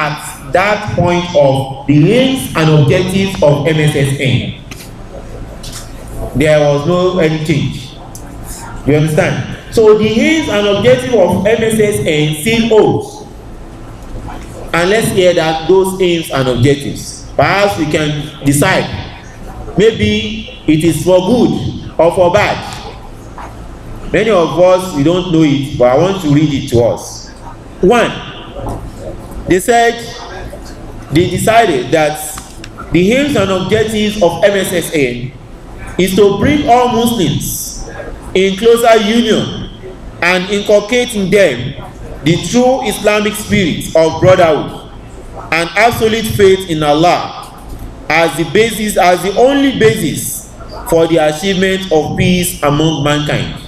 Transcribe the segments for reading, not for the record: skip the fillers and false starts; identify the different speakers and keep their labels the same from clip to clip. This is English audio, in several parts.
Speaker 1: at that point of the aims and objectives of MSSN. There was no any change. You understand? So the aims and objectives of MSSN still holds. And let's hear that those aims and objectives. Perhaps we can decide. Maybe it is for good or for bad. Many of us, we don't know it, but I want to read it to us. 1, they decided that the aims and objectives of MSSN is to bring all Muslims in closer union and inculcate in them the true Islamic spirit of brotherhood and absolute faith in Allah as the only basis for the achievement of peace among mankind.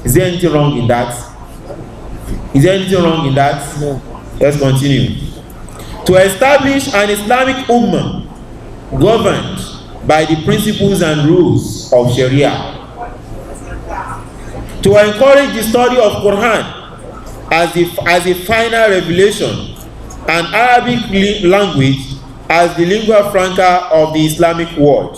Speaker 1: Is there anything wrong in that? Is there anything wrong in that? No. Let's continue. To establish an Islamic ummah governed by the principles and rules of Sharia. To encourage the study of Quran as a final revelation and Arabic language as the lingua franca of the Islamic world.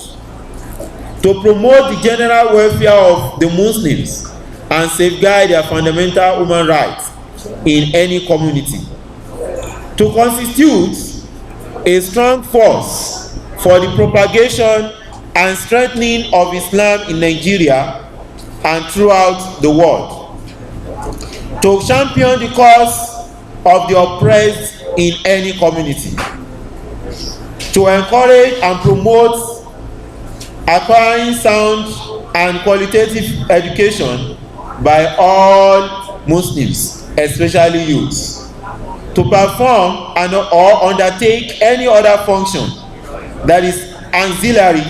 Speaker 1: To promote the general welfare of the Muslims and safeguard their fundamental human rights in any community. To constitute a strong force for the propagation and strengthening of Islam in Nigeria and throughout the world. To champion the cause of the oppressed in any community. To encourage and promote acquiring sound and qualitative education by all Muslims, especially youths. To perform or undertake any other function that is ancillary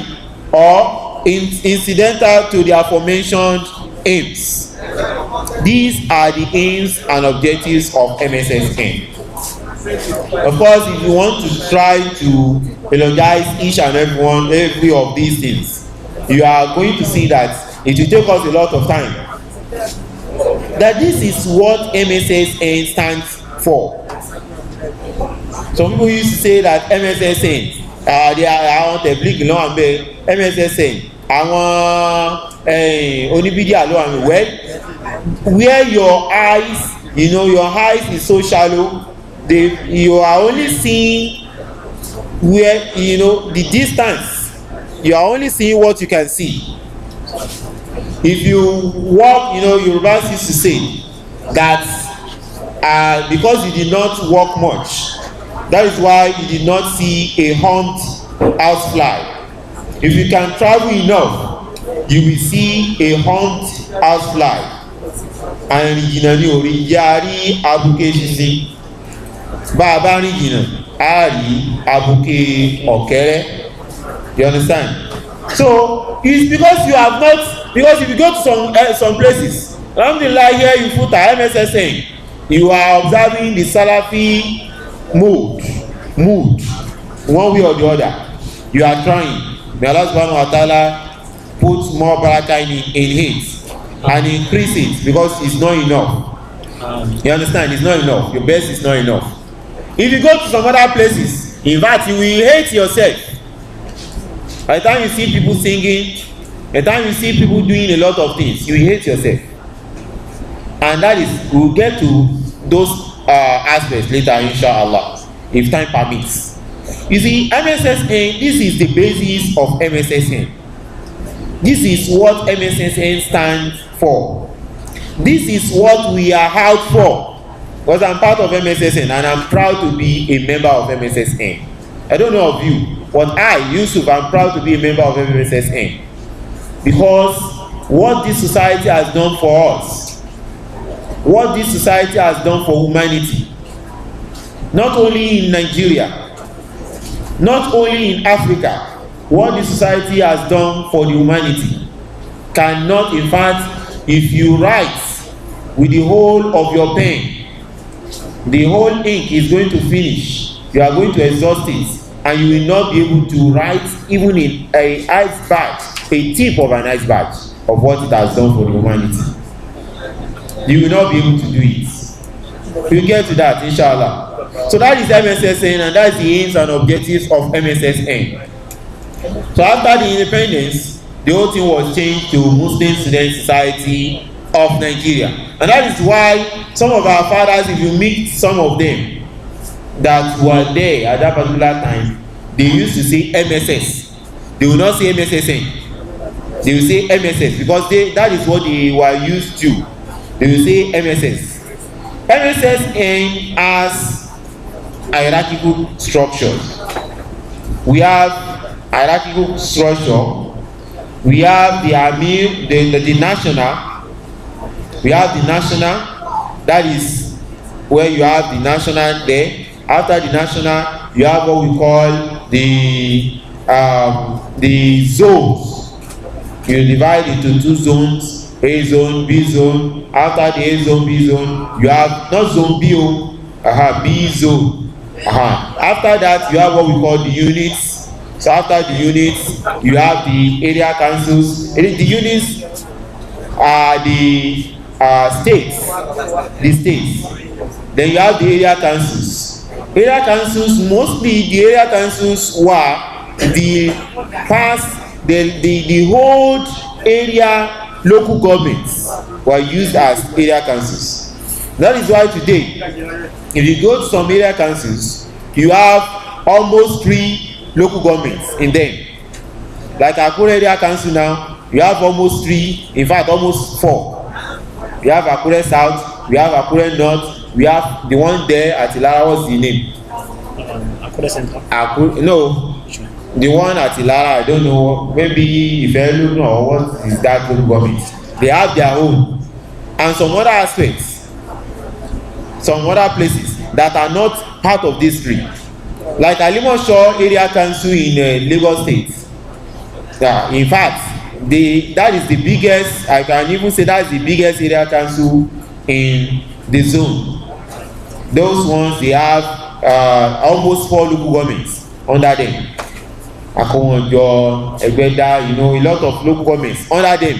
Speaker 1: or incidental to the aforementioned aims. These are the aims and objectives of MSSN. Of course, if you want to try to eulogize each and every of these things, you are going to see that it will take us a lot of time. That this is what MSSN stands for. Some people used to say that MSSN, they are tabligh ló wà ńbẹ̀, MSSN, àwọn oníbídíà ló wà ńbẹ̀. Well, where your eyes is so shallow, you are only seeing where, the distance. You are only seeing what you can see. If you walk, Yoruba used to say that because you did not walk much, that is why you did not see a humped housefly. If you can travel enough, you will see a humped housefly. And yari abuke sisi, baba ri jina, ari abuke okere. You understand? So it's because you have not. Because if you go to some places, alhamdulillah, here you put a MSSN, you are observing the Salafi mood, one way or the other. You are trying. May Allah subhanahu wa ta'ala put more barakah in it and increase it, because it's not enough. You understand? It's not enough. Your best is not enough. If you go to some other places, in fact, you will hate yourself. By the time you see people singing, by the time you see people doing a lot of things, you will hate yourself. And that is, we'll get to those aspects later, inshallah, if time permits. You see, MSSN, this is the basis of MSSN. This is what MSSN stands for. This is what we are out for. Because I'm part of MSSN and I'm proud to be a member of MSSN. I don't know of you, but I, Yusuf, I'm proud to be a member of MSSN. Because what this society has done for us, what this society has done for humanity, not only in Nigeria, not only in Africa, what this society has done for the humanity cannot, in fact, if you write with the whole of your pen, the whole ink is going to finish. You are going to exhaust it, and you will not be able to write even in an iceberg, a tip of an iceberg of what it has done for the humanity. You will not be able to do it. We'll get to that, inshallah. So that is MSSN, and that is the aims and objectives of MSSN. So after the independence, the whole thing was changed to Muslim Student Society of Nigeria. And that is why some of our fathers, if you meet some of them that were there at that particular time, they used to say MSS. They will not say MSSN. They will say MSS because that is what they were used to. They will say MSS. MSSN has hierarchical structures. We have hierarchical structure. We have the Amir, the national. We have the national. That is where you have the national there. After the national, you have what we call the zones. You divide into two zones: A zone, B zone. After the A zone, B zone, you have not zone B, B zone. After that, you have what we call the units. So after the units, you have the area councils. The units are the states. The states. Then you have the area councils. Area councils, mostly the area councils were the whole area local governments were used as area councils. That is why today, if you go to some area councils, you have almost 3 local governments in them. Like Akure area council now, you have almost 3, in fact almost 4. We have Akure South, we have Akure North, we have the one there at Ilara. What's the name?
Speaker 2: Akure Center.
Speaker 1: No, the one at Ilara, I don't know, maybe if you know what is that local government. They have their own, and some other aspects, some other places that are not part of this 3, like Alimosho area council in Lagos State. In fact, that is the biggest, I can even say that's the biggest area council in the zone. Those ones, they have almost 4 local governments under them. Akonjo, Egbeda, a lot of local governments under them.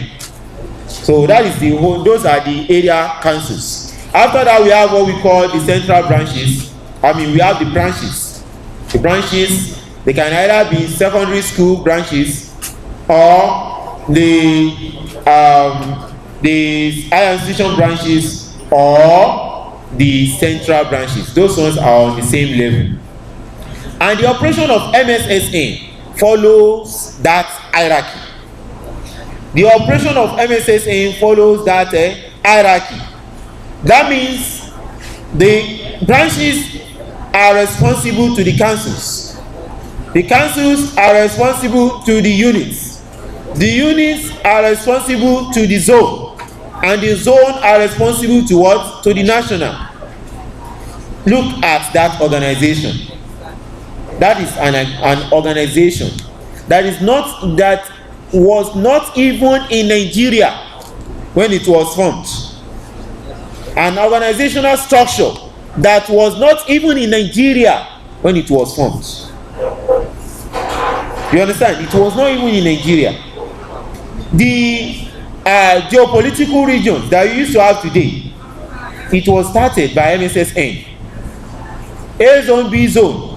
Speaker 1: So that is the whole, those are the area councils. After that, we have what we call the central branches. We have the branches. The branches, they can either be secondary school branches or the higher institution branches or the central branches. Those ones are on the same level. And the operation of MSSN follows that hierarchy. The operation of MSSN follows that hierarchy. That means the branches are responsible to the councils. The councils are responsible to the units. The units are responsible to the zone. And the zone are responsible to what? To the national. Look at that organization. That is an organization that was not even in Nigeria when it was formed. An organizational structure that was not even in Nigeria when it was formed. You understand? It was not even in Nigeria. The geopolitical regions that we used to have today, it was started by MSSN. A zone, B zone.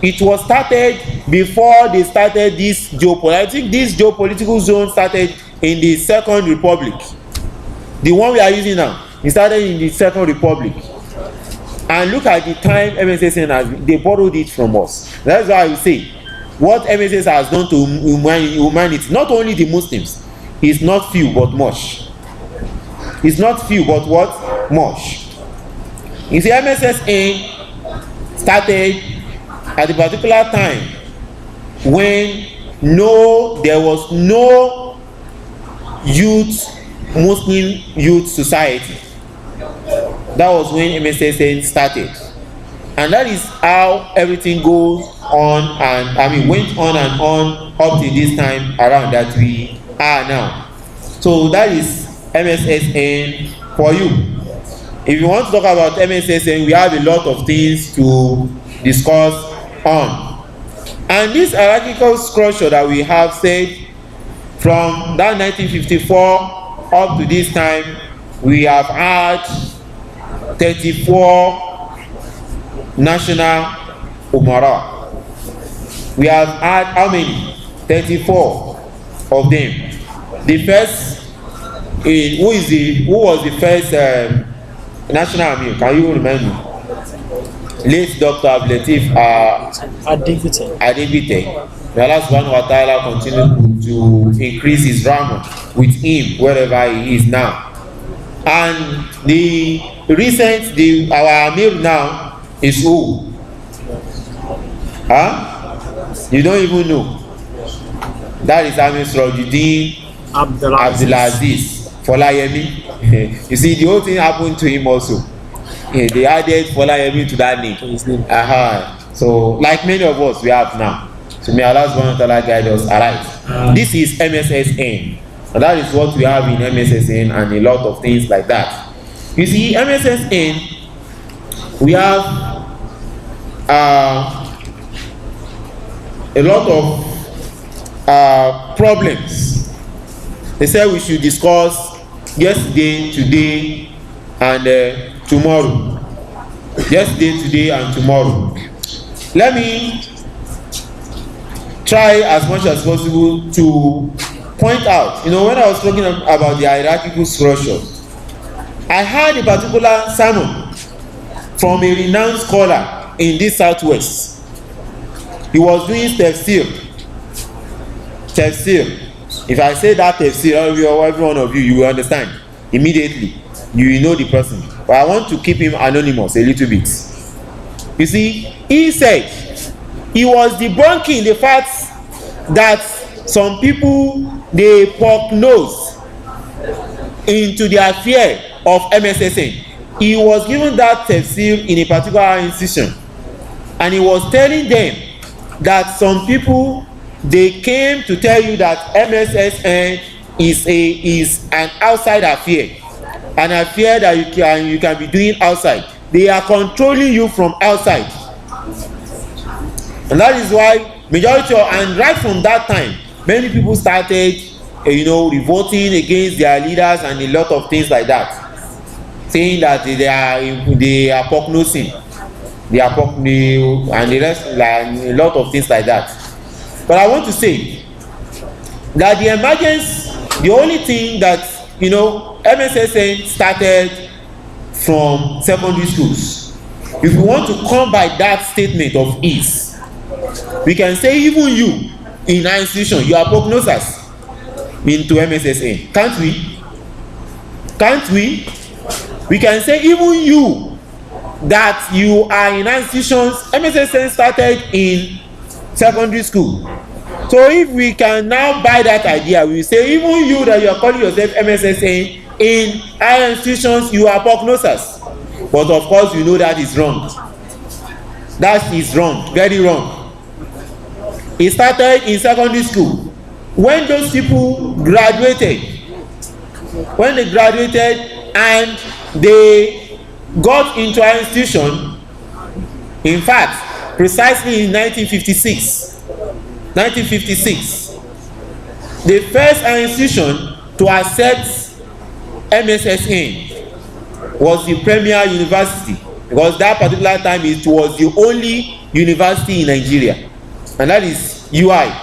Speaker 1: It was started before they started this geopolitical. I think this geopolitical zone started in the Second Republic. The one we are using now, it started in the Second Republic. And look at the time MSSN has, they borrowed it from us. That's why I say, what MSS has done to humanity, not only the Muslims, is not few but much. It's not few but what? Much. You see, MSSN started at a particular time when there was no Muslim youth society. That was when MSSN started. And that is how everything goes on and went on and on up to this time around that we are now. So that is MSSN for you. If you want to talk about MSSN, we have a lot of things to discuss on. And this hierarchical structure that we have said from that 1954 up to this time, we have had 34 national umara. We have had how many? 34 of them. The first, who was the first national amir? Can you remind me? Late Dr. Abdulatif Adebite. May Allah subhanahu wa ta'ala continue to increase his rahmah with him wherever he is now. And the recent, our amir now is who? You don't even know. That is Amir Surajuddin Abdulaziz Folayemi. You see, the whole thing happened to him also. Yeah, they added Folayemi to that name. So, like many of us, we have now. So, may Allah subhanahu wa ta'ala guide us aright. This is MSSN. And that is what we have in MSSN and a lot of things like that. You see, MSSN, we have a lot of problems. They said we should discuss yesterday, today, and tomorrow. Yesterday, today, and tomorrow. Let me try as much as possible to point out, when I was talking about the hierarchical structure, I had a particular sermon from a renowned scholar in this southwest. He was doing tafsir. If I say that tafsir, every one of you, you will understand immediately. You will know the person. But I want to keep him anonymous a little bit. You see, he said he was debunking the fact that some people, they poke nose into the affair of MSSN. He was given that tafsir in a particular institution, and he was telling them that some people, they came to tell you that MSSN is an outside affair, an affair that you can be doing outside. They are controlling you from outside, and that is why majority and right from that time, many people started revolting against their leaders and a lot of things like that, saying that they are prognosing, and the rest, like a lot of things like that. But I want to say that the emergence, the only thing that MSSN started from secondary schools. If we want to come by that statement of ease, we can say even you in our institution, you are prognosers into MSSN. Can't we? We can say even you that you are in institutions. MSSN started in secondary school. So if we can now buy that idea, we say even you that you are calling yourself MSSN in higher institutions, you are prognosers. But of course, you know that is wrong. That is wrong, very wrong. It started in secondary school. When those people graduated, and they got into our institution, in fact, precisely in 1956, the first institution to accept MSSN was the Premier University, because that particular time it was the only university in Nigeria, and that is UI.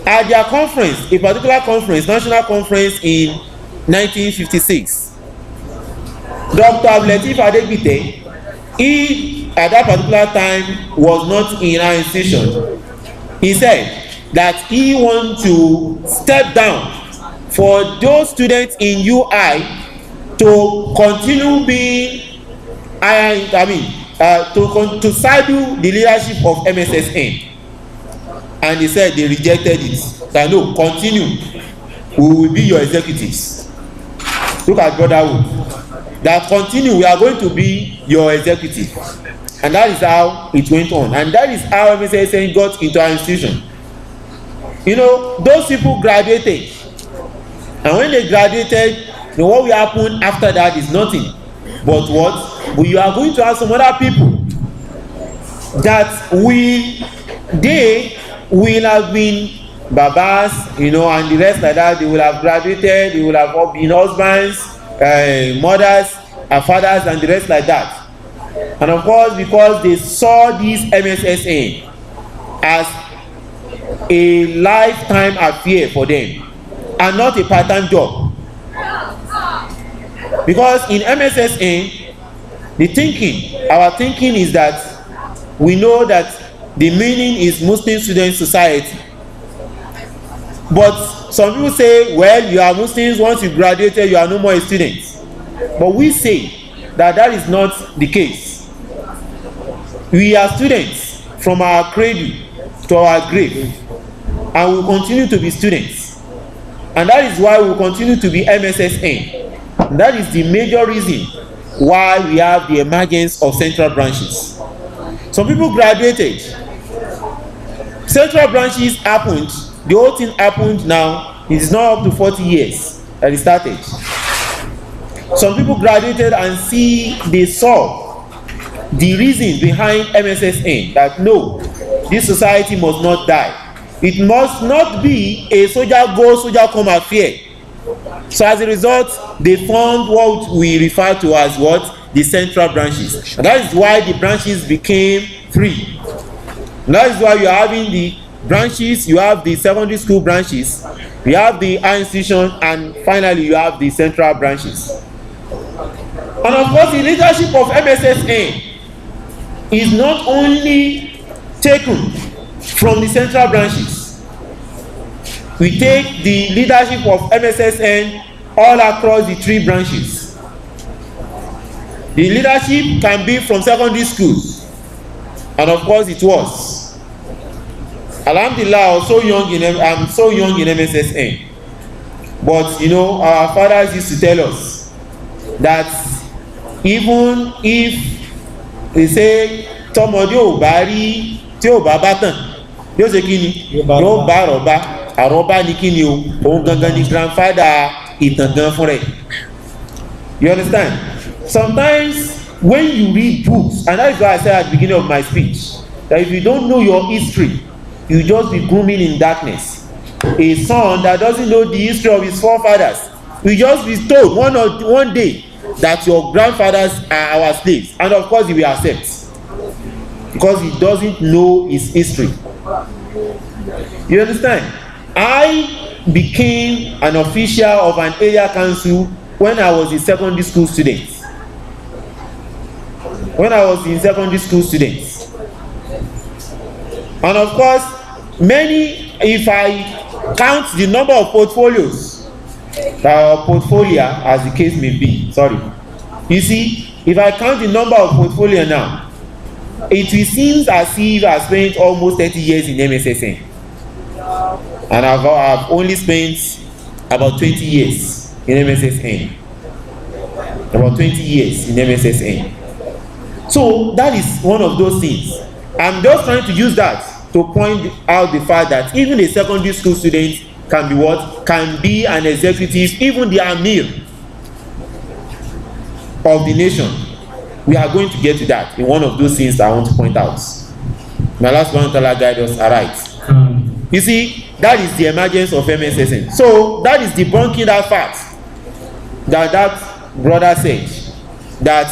Speaker 1: At their conference, a particular conference, national conference in 1956, Dr. Abdulatif Adebite, he at that particular time was not in our institution. He said that he want to step down for those students in UI to continue being, to sidle the leadership of MSSN. And he said they rejected it. That no, continue. We will be your executives. Look at brotherhood. That continue, we are going to be your executive. And that is how it went on. And that is how MSSN got into our institution. Those people graduated. And when they graduated, what will happen after that is nothing. But what? We are going to have some other people that they will have been babas, and the rest like that. They will have graduated, they will have been husbands, mothers, and fathers, and the rest like that. And of course, because they saw this MSSN as a lifetime affair for them and not a part-time job. Because in MSSN, our thinking is that we know that the meaning is Muslim Student Society. But some people say, well, you are Muslims, once you graduated, you are no more a student. But we say that that is not the case. We are students from our cradle to our grave, and we will continue to be students. And that is why we will continue to be MSSN. And that is the major reason why we have the emergence of central branches. Some people graduated. Central branches happened. The whole thing happened now. It is now up to 40 years that it started. Some people graduated and they saw the reason behind MSSN, that no, this society must not die. It must not be a soldier go, soldier come affair. So as a result, they formed what we refer to as what? The central branches. And that is why the branches became 3. And that is why you are having the branches, you have the secondary school branches, you have the higher institution, and finally you have the central branches. And of course, the leadership of MSSN is not only taken from the central branches. We take the leadership of MSSN all across the 3 branches. The leadership can be from secondary schools, and of course it was. Alhamdulillah, I'm so young in MSSN. But you know, our fathers used to tell us that even if they say tọmọdé ò bá rí tí ò bá bá tàn yóò ṣe kí ni yóò bá àrọ́bá àrọ́bá ní kí ni o òun gangan ni grandfather ìtàn gan fún rẹ̀. You understand? Sometimes when you read books, and that is why I said at the beginning of my speech that if you don't know your history, you just be grooming in darkness. A son that doesn't know the history of his forefathers will just be told one day that your grandfathers are our slaves, and of course he will accept because he doesn't know his history. You understand? I became an official of an area council when I was a secondary school student. And of course, if I count the number of portfolios, portfolio as the case may be, you see, if I count the number of portfolio now, it will seem as if I spent almost 30 years in MSSN, and I've only spent about 20 years in MSSN. So that is one of those things. I'm just trying to use that to point out the fact that even a secondary school student can be what? Can be an executive, even the Amir of the nation. We are going to get to that in one of those things I want to point out. May Allah subhanahu wa ta'ala guide us aright. You see, that is the emergence of MSSN. So that is debunking that fact that brother said, that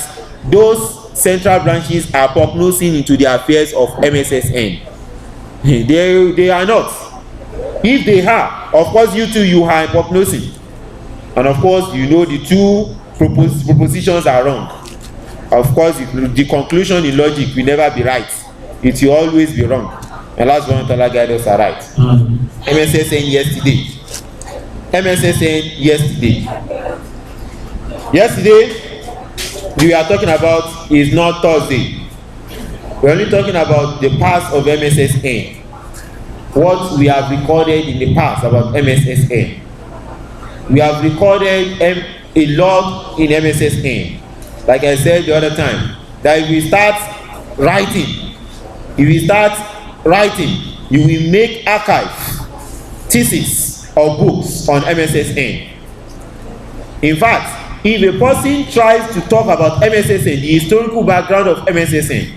Speaker 1: those central branches are prognosing into the affairs of MSSN. They are not. If they are, of course you too, you are prognosing. And of course, you know the 2 propositions are wrong. Of course, the conclusion in logic will never be right. It will always be wrong. And last one, Allah guide us right. MSSN yesterday. Yesterday, we are talking about is not Thursday. We're only talking about the past of MSSN. What we have recorded in the past about MSSN. We have recorded a lot in MSSN. Like I said the other time, that if we start writing, you will make archive, thesis, or books on MSSN. In fact, if a person tries to talk about MSSN, the historical background of MSSN,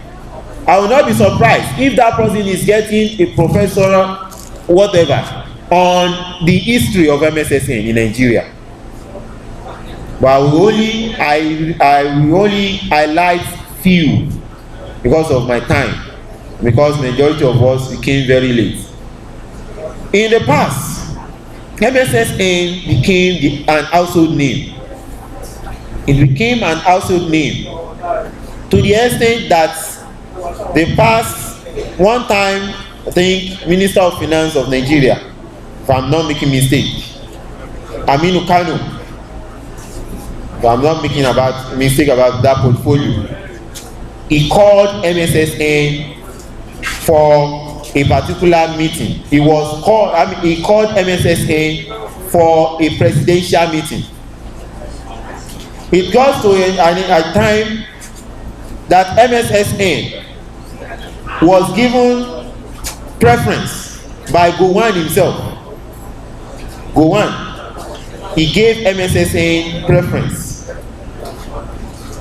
Speaker 1: I will not be surprised if that person is getting a professor, whatever, on the history of MSSN in Nigeria. But I will only highlight few because of my time, because majority of us we came very late. In the past, Mssn became an household name. It became an household name to the extent that the past one time, I think Minister of Finance of Nigeria, if I'm not making mistake, Aminu Kano, if I'm not making about mistake about that portfolio, he called Mssn for a particular meeting. He called Mssn for a presidential meeting. It got to a time that Mssn was given preference by Gowon himself. Gowon, he gave Mssn preference.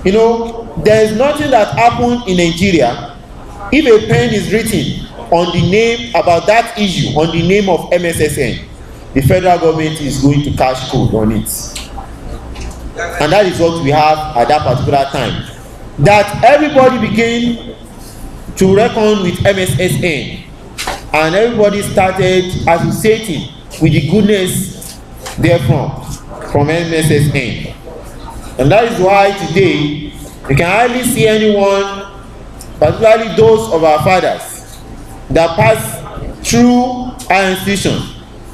Speaker 1: You know, there is nothing that happened in Nigeria if a pen is written on the name about that issue, on the name of Mssn, the federal government is going to cash code on it. And that is what we have at that particular time. That everybody began to reckon with Mssn, and everybody started associating with the goodness therefrom from Mssn. And that is why today you can hardly see anyone, particularly those of our fathers, that pass through our institution,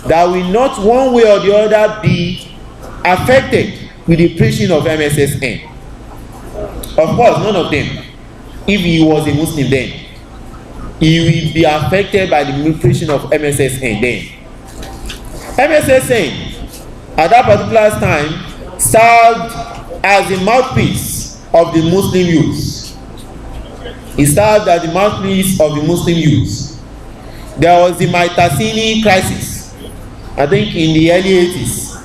Speaker 1: that will not one way or the other be affected with the preaching of Mssn. Of course, none of them, if he was a Muslim then, he will be affected by the preaching of Mssn then. Mssn at that particular time served as the mouthpiece of the Muslim youth. He served as the mouthpiece of the Muslim youth. There was the Maitasini crisis, I think in the early 80s,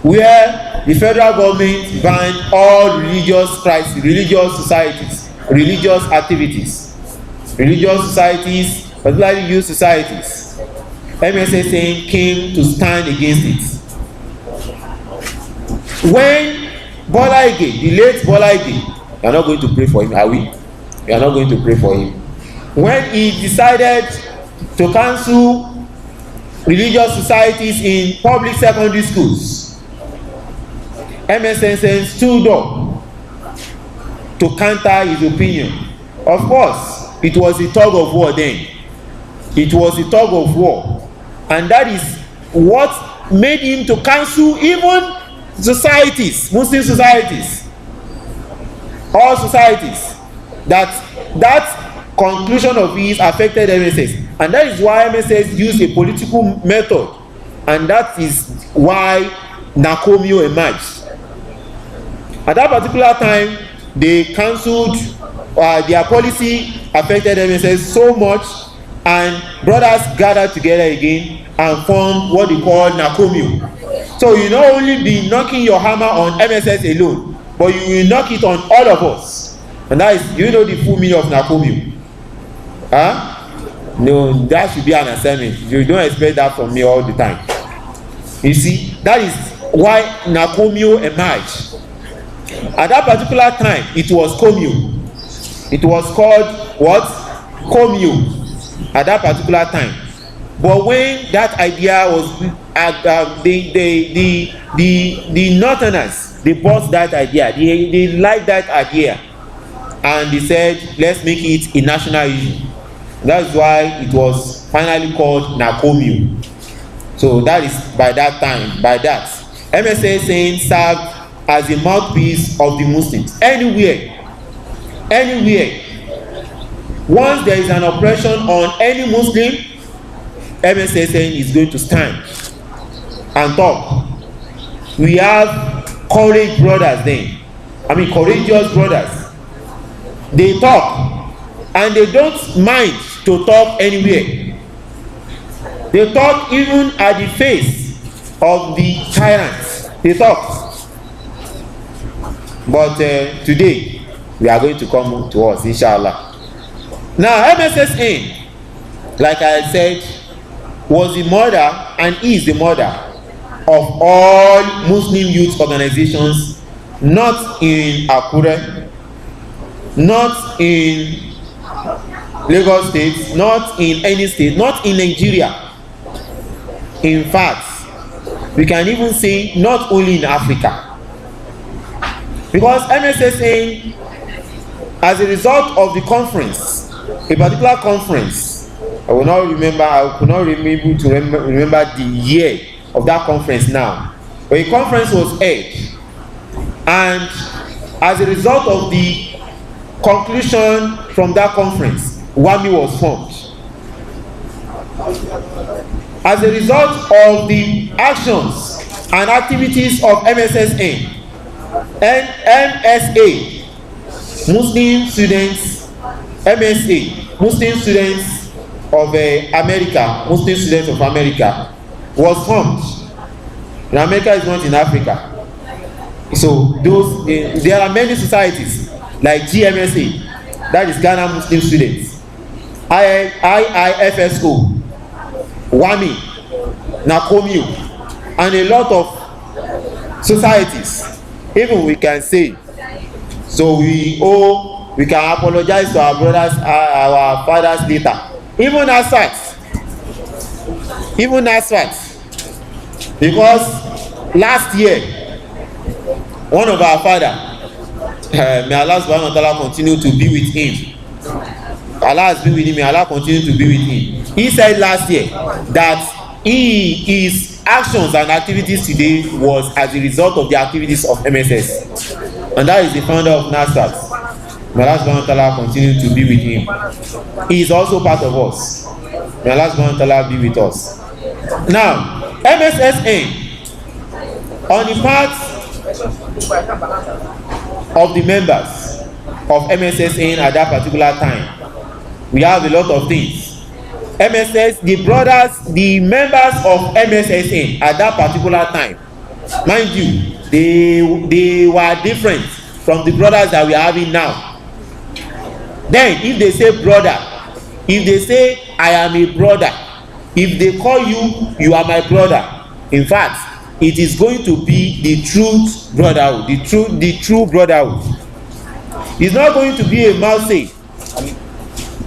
Speaker 1: where the federal government banned all religious societies, religious activities, religious societies, particularly youth societies. Mssn came to stand against it. When Bola Ige, the late Bola Ige, we are not going to pray for him, are we? We are not going to pray for him. When he decided to cancel religious societies in public secondary schools, Mssn stood up to counter his opinion. Of course, it was a tug of war then. It was a tug of war. And that is what made him to cancel even societies, Muslim societies, all societies. That conclusion of his affected MSS. And that is why MSS used a political method. And that is why Nakomio emerged. At that particular time, they cancelled their policy, affected MSS so much, and brothers gathered together again and formed what they call Nakomio. So you not only be knocking your hammer on MSS alone, but you will knock it on all of us. And that is, you know the full meaning of Nakomio? No, that should be an assignment. You don't expect that from me all the time. You see, that is why Nakomio emerged. At that particular time, it was Komio. It was called what? Komio. At that particular time. But when that idea was the northerners, they bought that idea, they liked that idea, and they said let's make it a national issue. That's why it was finally called Nakomio. So that is by that time, by that MSSN served as a mouthpiece of the Muslims anywhere. Once there is an oppression on any Muslim, MSSN is going to stand and talk. We have courageous brothers then. Courageous brothers. They talk and they don't mind to talk anywhere. They talk even at the face of the tyrants. They talk. But today, we are going to come to us, inshallah. Now, MSSN, like I said, was the mother and is the mother of all Muslim youth organizations, not in Akure, not in Lagos State, not in any state, not in Nigeria. In fact, we can even say not only in Africa, because Mssn, as a result of the conference, a particular conference, I could not remember to remember the year of that conference now, but a conference was held, and as a result of the conclusion from that conference, WAMI was formed. As a result of the actions and activities of Mssn and MSA, Muslim students, MSA, Muslim students of America, Muslim students of America, was formed. And America is not in Africa. So there are many societies like GMSA, that is Ghana Muslim Students, IIFSO, WAMI, NACOMU, and a lot of societies. Even we can say, so we can apologize to our brothers, our fathers later. Even ASFAT, because last year, one of our father, may Allah subhanahu wa ta'ala continue to be with him. Allah has been with him, may Allah continue to be with him. He said last year that his actions and activities today was as a result of the activities of MSS. And that is the founder of NASDAQ. May Allah subhanahu wa ta'ala continue to be with him. He is also part of us. May Allah subhanahu wa ta'ala be with us. Now, MSSN, on the part of the members of MSSN at that particular time, we have a lot of things. MSS, the brothers, the members of MSSN at that particular time, mind you, they were different from the brothers that we are having now. Then if they say brother, if they say I am a brother, if they call you, you are my brother, in fact, it is going to be the truth brotherhood, the true brotherhood. It's not going to be a mouth say.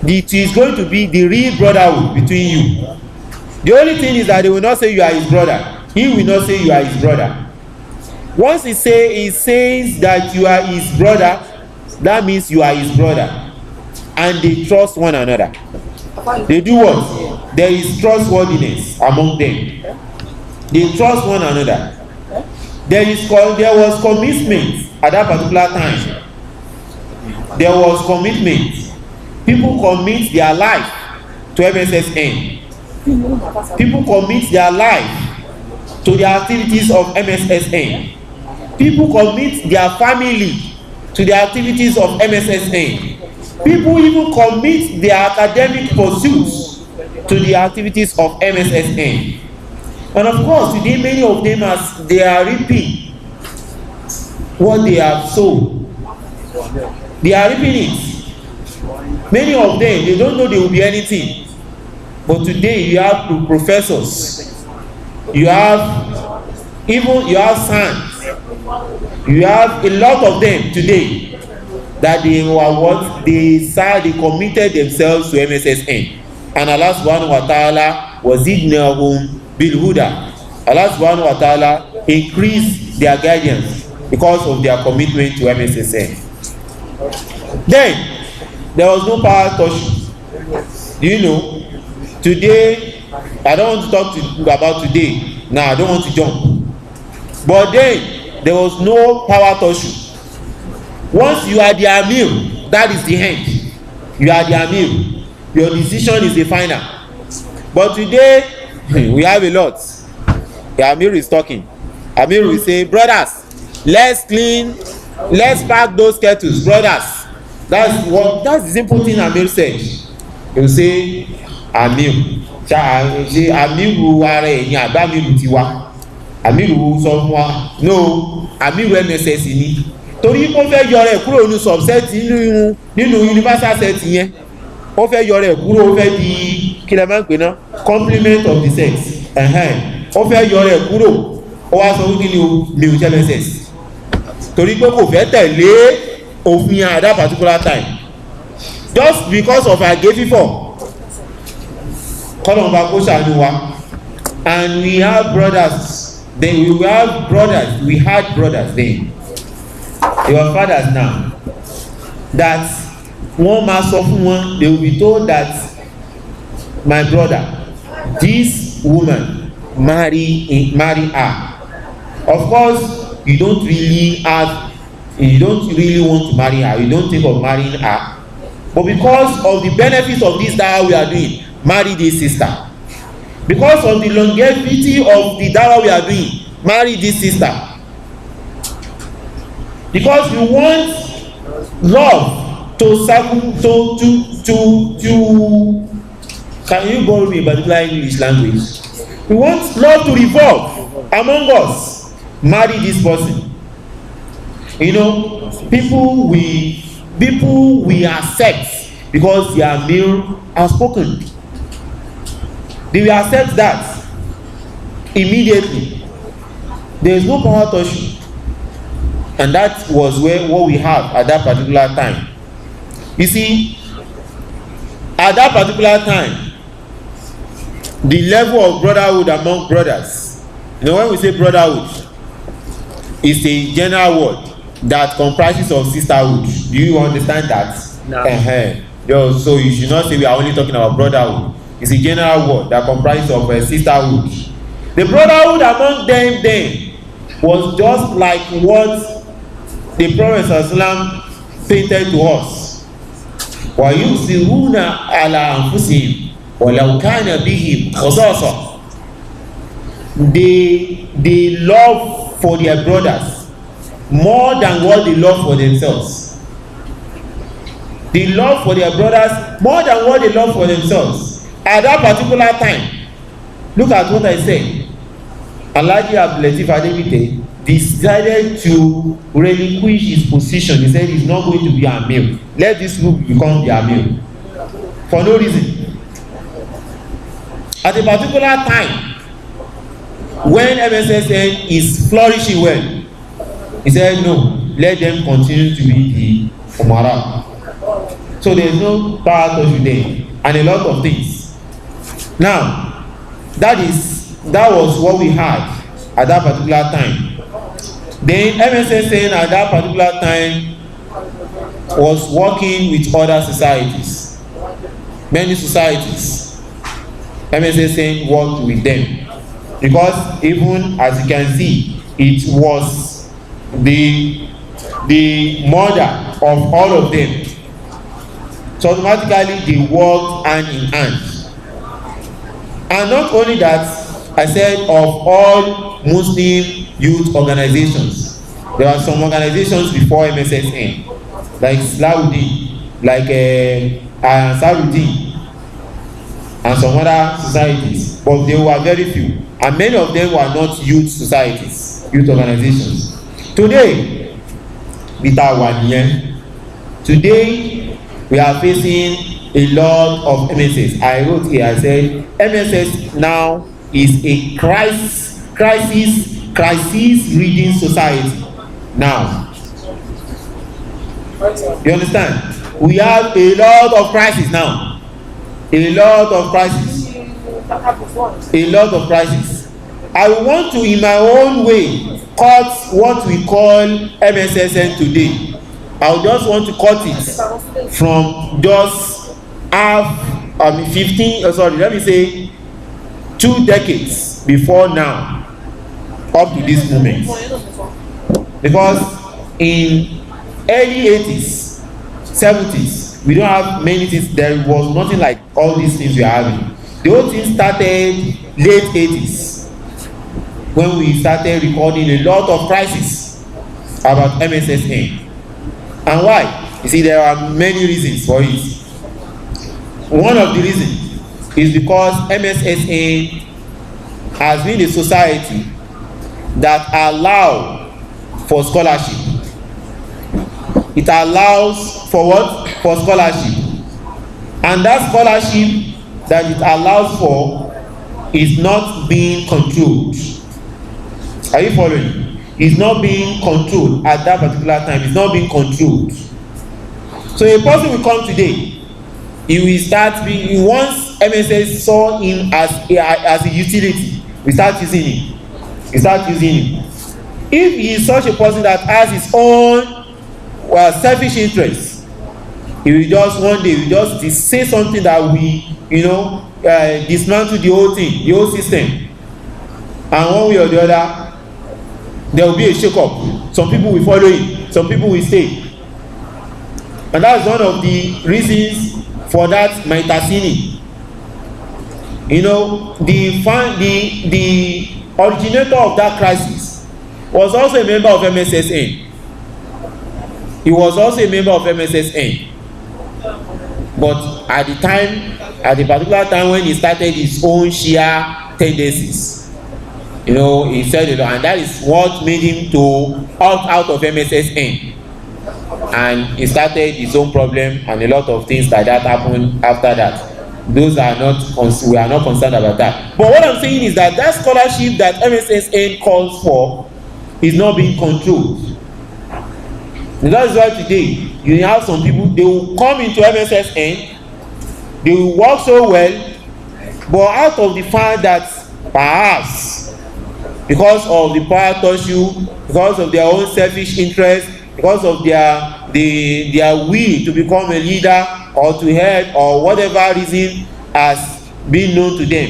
Speaker 1: It is going to be the real brotherhood between you. The only thing is that they will not say you are his brother. He will not say you are his brother. Once he says that you are his brother, that means you are his brother. And they trust one another. They do what? There is trustworthiness among them. They trust one another. There was commitment at that particular time. There was commitment. People commit their life to MSSN. People commit their life to the activities of MSSN. People commit their family to the activities of MSSN. People even commit their academic pursuits to the activities of MSSN. And of course, today many of them, as they are reaping what they have sown, they are reaping it. Many of them, they don't know they will be anything. But today you have professors, you have sons, you have a lot of them today that they were what they committed themselves to MSSN. And Allah subhanahu wa ta'ala wazidnahum bil huda. Allah subhanahu wa ta'ala increased their guidance because of their commitment to MSSN. Then there was no power touch. Do you know? Today, I don't want to talk about today. Now, I don't want to jump. But then, there was no power touch. Once you are the Amir, that is the end. You are the Amir. Your decision is the final. But today, we have a lot. The Amir is talking. Amir will say, brothers, let's pack those kettles, brothers. That's the simple thing Amir said. He will say, Amir. Amir will ara ẹ̀yìn àbí Amir ti wá. Amir will sọ fún wa. No, Amir MSS ni. Torí ó fẹ́ yọ rẹ̀ kúrò nínú subset nínú universal set yẹn. Ó fẹ́ yọ rẹ̀ kúrò, ó fẹ́ di kí lẹ máa ń pè ná complement of the sex. Ó fẹ́ yọ rẹ̀ kúrò. Ó wá sọ wípé mi ò ṣe MSS. Torí pé kò fẹ́ tẹ̀lé òfin at that particular time just because of àgéfífọ̀ kọ́lọ̀ bá kó ṣàánú wa. And we have brothers then, we had brothers then, they were fathers now, that wọ́n máa sọ fún wọn, they will be told that my brother, this woman, marry her. Of course you don't really want to marry her, you don't think of marrying her, but because of the benefits of this dawah we are doing, marry this sister. Because of the longevity of the dawah we are doing, marry this sister. Because you want love to can you borrow me a particular English language? We want love to revolve among us. Marry this person. You know, people we accept because their male has spoken. They will accept that immediately. There is no power touch, and that was what we have at that particular time. You see, at that particular time, the level of brotherhood among brothers, you know, when we say brotherhood, it's a general word that comprises of sisterhood. Do you understand that? No. So you should not say we are only talking about brotherhood. It's a general word that comprises of sisterhood. The brotherhood among them then was just like what the Prophet ﷺ painted to us. وَيُؤْثِرُونَ عَلَىٰ أَنفُسِهِمْ وَلَوْ كَانَ بِهِمْ خَصَاصَةٌ. They love for their brothers more than what they love for themselves. They love for their brothers more than what they love for themselves. At that particular time, look at what I said. Alhaji Abdulateef Adebite decided to relinquish his position. He said he's not going to be a male. Let this group become their male. For no reason. At a particular time, when Mssn is flourishing well, he said no, let them continue to be the Umara. So there is no power touch with them and a lot of things. Now, that was what we had at that particular time. Then Mssn at that particular time was working with other societies, many societies. Mssn worked with them because even as you can see, it was the mother of all of them. So automatically they worked hand in hand. And not only that, I said of all Muslim youth organizations, there are some organizations before Mssn, like Islauddin, like Ansaruddin, and some other societies, but they were very few, and many of them were not youth societies, youth organizations. Today, today we are facing a lot of MSS. I wrote here, I said MSS now is a crisis reading society now. You understand? We have a lot of crisis now. A lot of crisis. A lot of crisis. I want to, in my own way, cut what we call MSSN today. I just want to cut it from just 2 decades before now up to this moment. Because in early 80s, 70s, we don't have many things. There was nothing like all these things we are having. The whole thing started late 80s when we started recording a lot of crises about MSSN. And why? You see, there are many reasons for it. One of the reasons is because MSSN has been a society that allows for scholarship. It allows for what? For scholarship. And that scholarship that it allows for is not being controlled. Are you following? It's not being controlled at that particular time. It's not being controlled. So a person will come today, he will start being, once MSS saw him as a utility, we start using him. We start using him. If he is such a person that has his own selfish interests, he will just one day just say something that we dismantle the whole thing, the whole system, and one way or the other there will be a shake up. Some people will follow him, some people will stay, and that's one of the reasons for that Mssn. The originator of that crisis was also a member of Mssn. He was also a member of Mssn. But at the particular time when he started his own Shia tendencies, he said it, and that is what made him to opt out of Mssn. And he started his own problem, and a lot of things like that happened after that. We are not concerned about that. But what I'm saying is that scholarship that Mssn calls for is not being controlled. And that's why today you have some people, they will come into Mssn, they will work so well, but out of the fact that perhaps because of the power issue, because of their own selfish interest, because of their will to become a leader or to head or whatever reason has been known to them,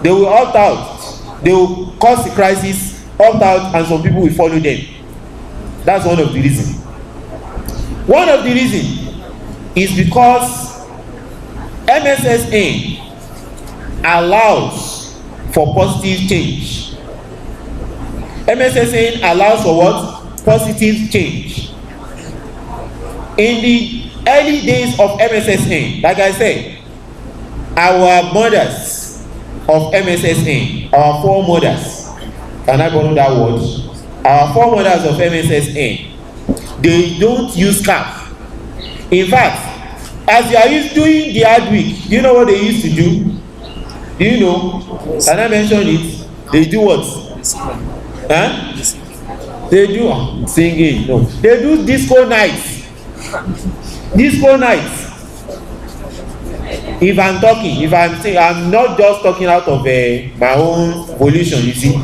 Speaker 1: they will opt out. They will cause the crisis, opt out, and some people will follow them. That's one of the reasons. One of the reasons is because Mssn allows for positive change. Mssn allows for what? Positive change. In the early days of Mssn, like I said, our mothers of Mssn, our foremothers, can I borrow that word? Our foremothers of Mssn, they don't use scarf. In fact, as they are doing the hard week, do you know what they used to do? Do you know? Can I mention it? They do what? Huh? They do singing. No, they do disco nights. Disco nights. If I'm talking, I'm not just talking out of my own volition. You see,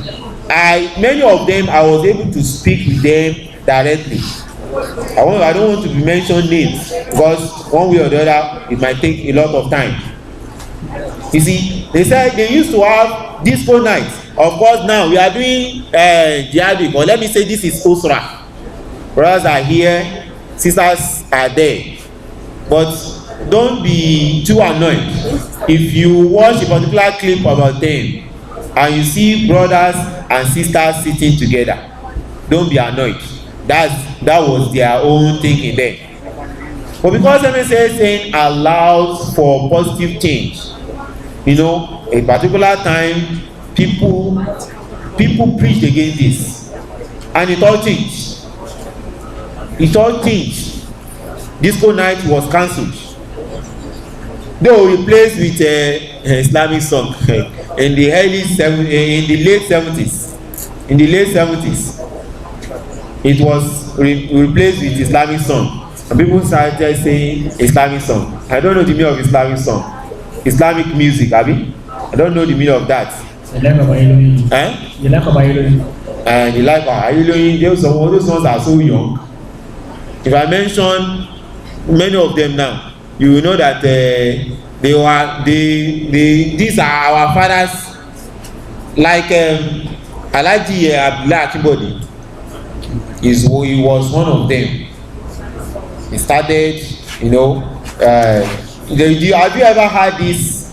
Speaker 1: many of them I was able to speak with them directly. I don't want to be mentioned names because one way or the other it might take a lot of time. You see, they said they used to have disco nights. Of course, now we are doing jihadi, but let me say this is Usra. Brothers are here, sisters are there. But don't be too annoyed. If you watch a particular clip about them and you see brothers and sisters sitting together, don't be annoyed. That was their own thinking there. But because Mssn allows for positive change, a particular time people preached against this, and it all changed. It all changed. Disco night was cancelled. They were replaced with Islamic song in the late 70s. In the late 70s, it was replaced with Islamic song, and people started saying Islamic song. I don't know the meaning of Islamic song. Islamic music, abi? I don't know the meaning of that.
Speaker 2: The lack of Ayiloyin. The lack of Ayiloyin.
Speaker 1: The lack of Ayiloyin. Those ones are so young. If I mention many of them now, you will know that these are our fathers, like Alhaji Abdullah Akibodi. He was one of them. He started, have you ever heard this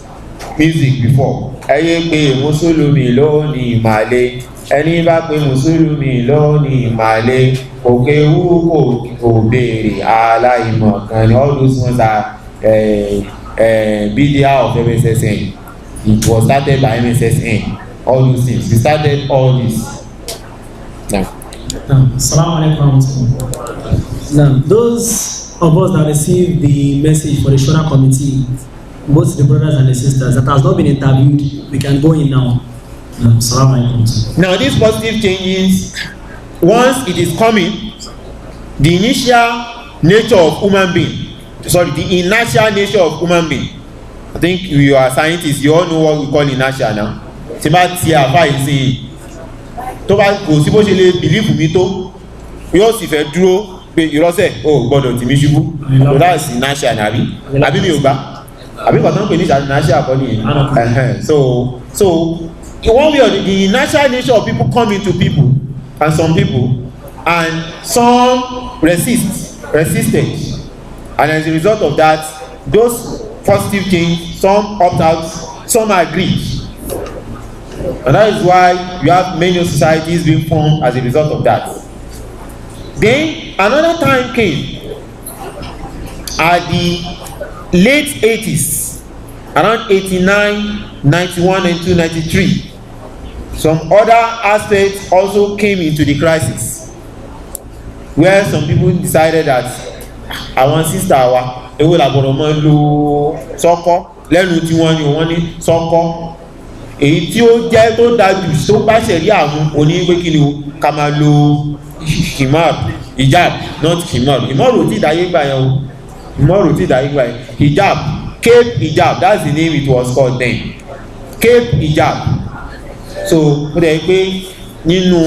Speaker 1: music before? Ẹyẹ pé Mùsùlùmí ló ní ìmàle, ẹni bá pé Mùsùlùmí ló ní ìmàle, òkè wú kò béèrè aláìmọ̀ kan ni. All those ones are BDR of Mssn. It was started by Mssn. All those things. We started all this. Now.
Speaker 2: Assalamu alaikum. Now, those of us that received the message for the Shura committee, both the brothers and the sisters that has not been interviewed, we can go in now. Assalamu alaikum.
Speaker 1: Now, these positive changes, once it is coming, the initial nature of human being, sorry, the inertial nature of human being. I think you are scientists, you all know what we call inertia now. Tí bá ti àbá yìí sí tó bá kò sí bó ṣe lè believe mi tó yóò sì fẹ́ dúró pé ìrọ́sẹ̀ ó gbọ́dọ̀ tì mí ṣubú. So that's inertia nàbí àbí mi ò gbà àbí kò tán pè ní inertia kọ́ nìyẹn. So one way or the inertial nature of people come into people and some resisted, and as a result of that, those positive change, some opt out, some agreed, and that is why you have many societies being formed as a result of that. Then another time came at the late 80s, around 89, 91, 92, 93. Some other aspects also came into the crisis, where some people decided that àwọn sister wa ewu làgbọ̀dọ̀ máa ń lo sọ́kọ́ lẹ́nu tí wọ́n ní sọ́kọ́ èyí tí ó jẹ́ tó dájú tó bá ṣẹ̀rí àwọn onígbékìlì ká máa lo hijab not himar ò tí ìdáyé gbà yẹn o himar ò tí ìdáyé gbà yẹn hijab, cape hijab, that's the name it was called then, cape hijab. So ó dẹ̀ pé nínú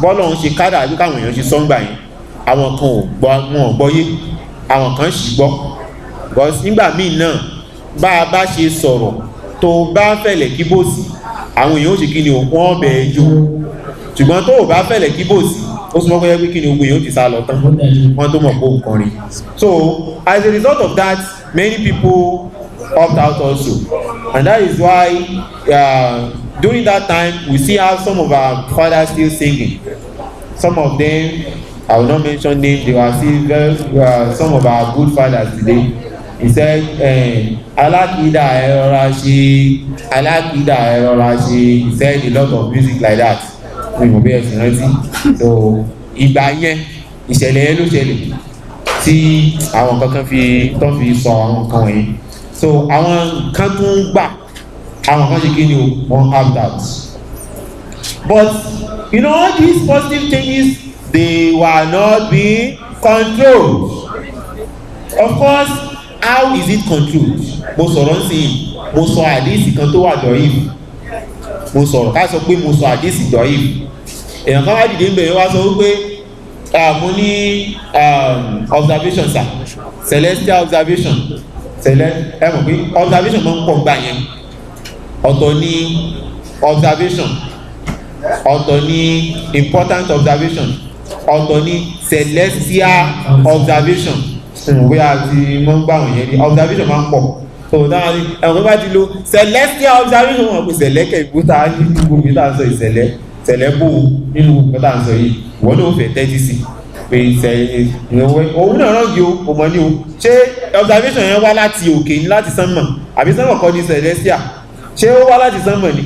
Speaker 1: bọ́lọ̀ ń ṣe kádà àbí káwọn èèyàn ṣe sọ́ngbà yẹn àwọn kan ò gbọ́yé àwọn kan sì gbọ́, because nígbà míì náà bá a bá ṣe sọ̀rọ̀ tó bá fẹ̀lẹ̀ kíbòsì àwọn èèyàn ó ṣe kí ni wọ́n bẹ̀ẹ́ jó, ṣùgbọ́n tó bá fẹ̀lẹ̀ kíbòsì ó súnmọ́ pé kí ni ogun èèyàn ti sá lọ tán wọ́n tó mọ̀ pé nǹkan rí. So as a result of that, many people opt out also, and that is why during that time we see how some of our fathers still singing. Some of them, I will not mention names, they were still some of our good fathers today. He said alákìídà ẹ̀rọra ṣe, alákìídà ẹ̀rọra ṣe. He said a lot of music like that. Mi ò bí ẹ̀sìn rántí. So ìgbà yẹn ìṣẹ̀lẹ̀ yẹn ló ṣẹlẹ̀ tí àwọn kankan fi sọ àwọn nǹkan wọ̀nyí. So àwọn kan tún gbà àwọn kan ṣe kí ni wọ́n have that. But you know all these positive changes, they were not being controlled. Of course, how is it controlled? Mo sọ̀rọ̀ sí i, mo sọ àdéhìsì kan tó wà dọ̀yìí, mo sọ̀rọ̀ ká sọ pé mo sọ àdéhìsì dọ̀yìí. Èèyàn kan wá dìde ń bẹ̀rẹ̀ wá sọ wípé mo ní observation sir, celestial observation, ẹ mọ̀ pé observation máa ń pọ̀ gbà yẹn. Ọ̀tọ̀ ní observation, ọ̀tọ̀ ní important observation, ọ̀tọ̀ ní celestial observation. Bóyá àti mọ́ ń gbà wọ̀nyẹn ní observation máa ń pọ̀. So dáhùn ní ẹ̀wọ̀n bá ti lo celestial observation wọn pè sẹ̀lẹ́kẹ̀ ìgbóta ní gbogbo ìta sọ ìṣẹ̀lẹ̀ bò nínú gbogbo ìta sọ yìí wọ́n náà fẹ́ tẹ́tí sí pé òun náà rán yìí o mọ̀ ní o ṣé observation yẹn wá láti òkè ní láti sánmọ̀ àbí sánmọ̀ kọ́ ní celestial ṣé ó wá láti sánmọ̀ ni.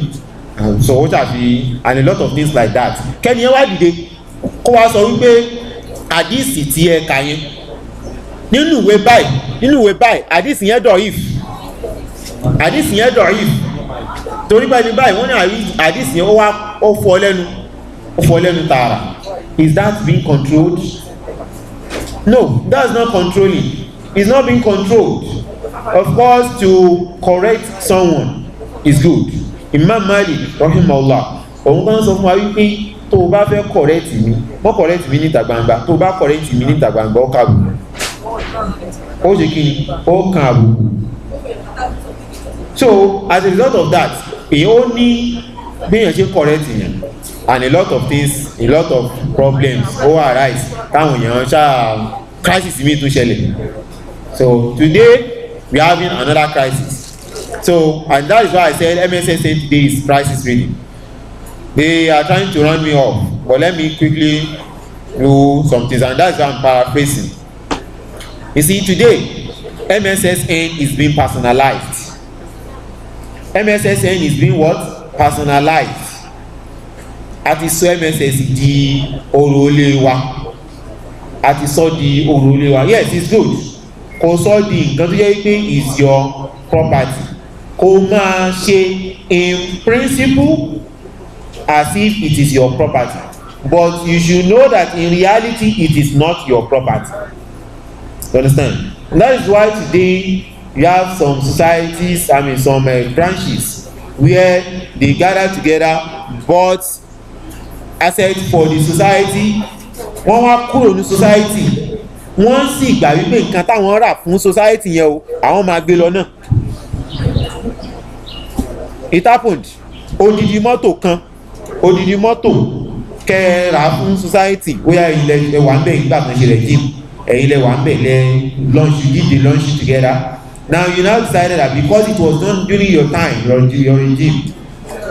Speaker 1: So ó ṣàfi and a lot of things like that. Kẹ́ni yẹn wá dìde kó wá sọ wípé àdìsí tí ẹ kà yẹn nínú ìwé báyìí àdìsí yẹn dọ̀ if torí báyìí wọ́n ní àdìsí yẹn ó fọ́ lẹ́nu tààrà. Is that being controlled? No, that's not controlling. It's not being controlled. Of course, to correct someone is good. Imam Malik rahimahullah òun kan sọ fún wa wípé tó o bá fẹ́ correct mi mọ́ correct mi níta gbangba, tó o bá correct mi níta gbangba ó kàbùkù, ó ṣe kí ni ó kàn àbùkù. So as a result of that èyí ó ní béèyàn ṣe correct yẹn, and a lot of things, a lot of problems ó arise táwọn èèyàn ṣáà crisis mi tún ṣẹlẹ̀. So today we are having another crisis. So and that is why I said MSSN today is crisis reading. They are trying to run me off, but let me quickly do some things, and that's why I'm paraphrasing. You see, today MSSN is being personalized. MSSN is being what? Personalized. Àti sọ MSS di ọ̀rọ̀ ilé wa. Àti sọ di ọ̀rọ̀ ilé wa. Yes, it's good. Kò sọ di nǹkan tó yẹ pé is your property. Kò máa ṣe in principle as if it is your property, but you should know that in reality it is not your property. You understand? And that is why today you have some societies, I mean some branches where they gather together, bought asset for the society, wọ́n wá kúrò ní society, wọ́n sì gbà wípé nǹkan táwọn rà fún society yẹn o àwọn máa gbé lọ náà. It happened. Odidi mọ́tò kẹ́ra fún society ó yá ilẹ̀ wà ń bẹ̀ nígbà kan ṣe rẹ̀ gym ẹ̀yin lẹ wà ń bẹ̀ lẹ lunch, you did the lunch together. Now you now decided that because it was done during your time, your regime,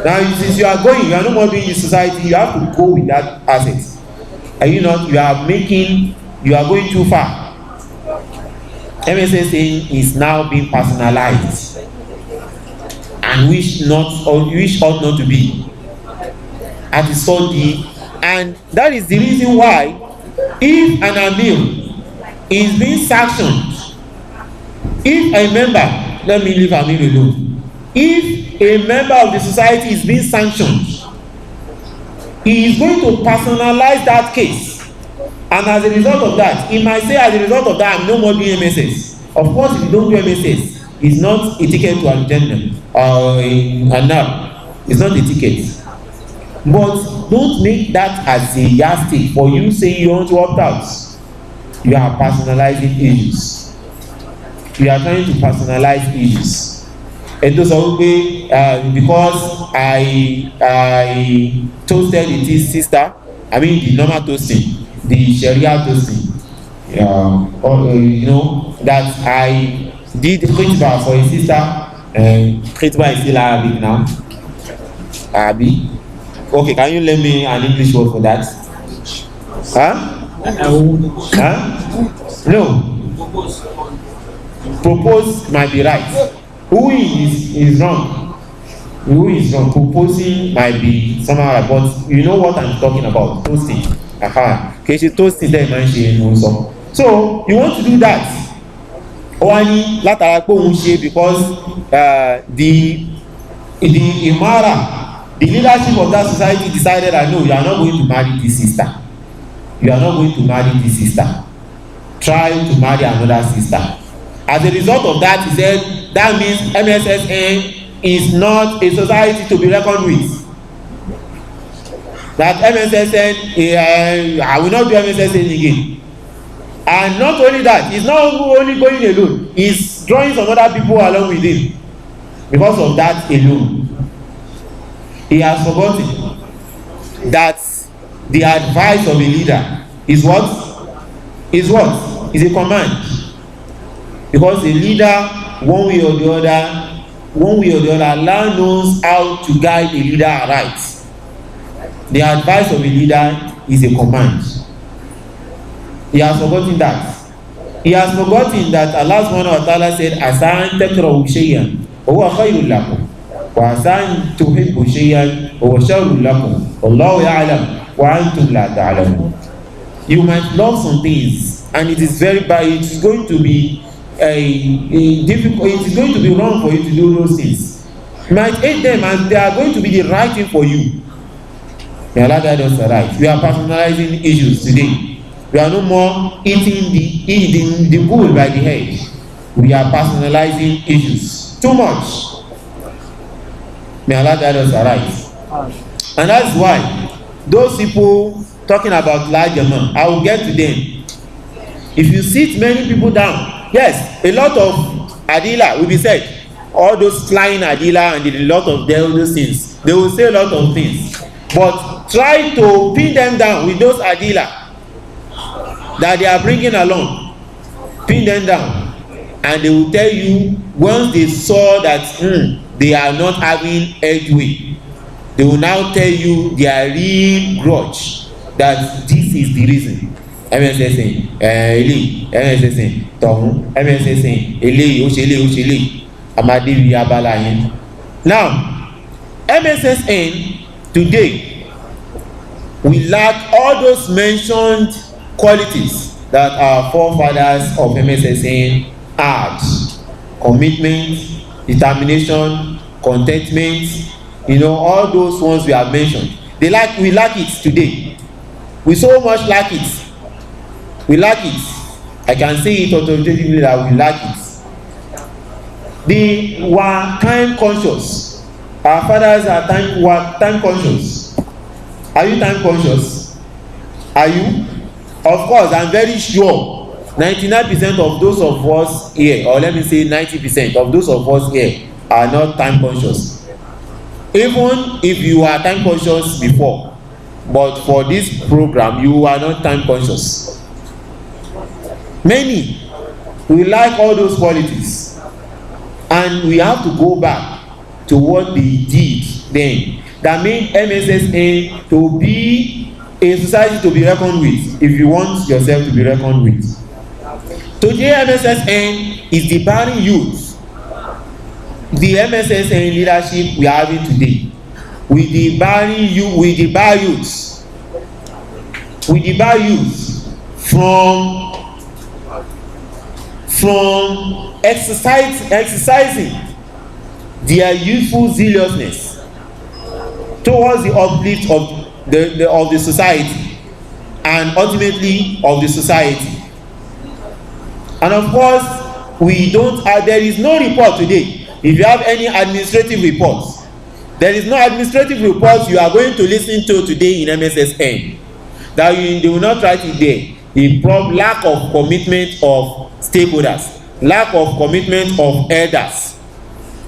Speaker 1: now since you are going, you are no more doing in society, you have to go with that asset. Are you not? You are going too far. MSSN is now being personalized, and which ought not to be. At the study, and that is the reason why, if an amir is being sanctioned, if a member, let me leave amir alone, if a member of the society is being sanctioned, he is going to personalize that case, and as a result of that, he might say, as a result of that, I'm no more doing MSS. Of course, if you don't do MSS, it's not a ticket to Al-Jannah or An-Nar. It's not a ticket. But don't make that as a yardstick for you saying you want to opt out. You are personalizing issues. You are trying to personalize issues. And those are because I toasted the sister, I mean the normal toasting, the Sharia toasting. You know that I did khitbah for a sister. Khitbah is still Arabic now. Arabic. Okay, can you lend me an English word for that? No. Propose might be right. Who is wrong? Who is wrong? Proposing might be somehow right, but you know what I'm talking about. Toasting. Okay, she toasting there, man. So you want to do that. Only látara pé òun ṣe because the Imara. The leadership of that society decided that no, you are not going to marry this sister. You are not going to marry this sister. Try to marry another sister. As a result of that, he said, that means MSSN is not a society to be reckoned with. That MSSN, I will not do MSSN again. And not only that, he's not only going alone, he's drawing some other people along with him. Because of that alone. He has forgotten that the advice of a leader is what? Is a command. Because a leader, one way or the other, Allah knows how to guide a leader right. The advice of a leader is a command. He has forgotten that. He has forgotten that Allah subhanahu wa ta'ala said, Asan takrahu shay'an wa huwa khayrun lakum. وَعَسَىٰ تُحِبُّ شَيْئًا وَهُوَ شَرٌّ لَكُمْ وَاللَّهُ يَعْلَمُ وَأَنْتُمْ لَا تَعْلَمُونَ. You might love some things and it is very bad. It is going to be difficult. It is going to be wrong for you to do those things. You might hate them and they are going to be the right thing for you. May Allah guide us right. We are personalizing issues today. We are no more eating the bull by the head. We are personalizing issues too much. May Allah guide us right. And that's why those people talking about large amount, I will get to them. If you sit many people down, yes, a lot of adila will be said. All those flying adila and a lot of those things, they will say a lot of things. But try to pin them down with those adila that they are bringing along. Pin them down, and they will tell you once they saw that they are not having headway, they will now tell you their real grudge that this is the reason. MSSN eléyìí, MSSN tọ̀hún, MSSN eléyìí ó ṣe eléyìí amadébi abala yẹn. Now MSSN today we lack all those mentioned qualities that our forefathers of MSSN had: commitment, determination, contentment, all those ones we have mentioned. We lack it today. We so much lack it. We lack it. I can say it authoritatively that we lack it. They were time conscious. Our fathers were time conscious. Are you time conscious? Are you? Of course, I'm very sure 99% of those of us here, or let me say 90% of those of us here, are not time conscious. Even if you are time conscious before, but for this program you are not time conscious. Many we like all those qualities, and we have to go back to what they did then that made MSSN to be a society to be reckoned with, if you want yourself to be reckoned with. Today MSSN is the barren youth. The MSSN leadership we are having today, with the barren youth, with the bar youths, from exercising their youthful zealousness towards the uplift of the society, and ultimately of the society. And of course, we don't have, there is no report today. If you have any administrative reports, there is no administrative report you are going to listen to today in MSSN that they will not write it there. The lack of commitment of stakeholders, lack of commitment of elders.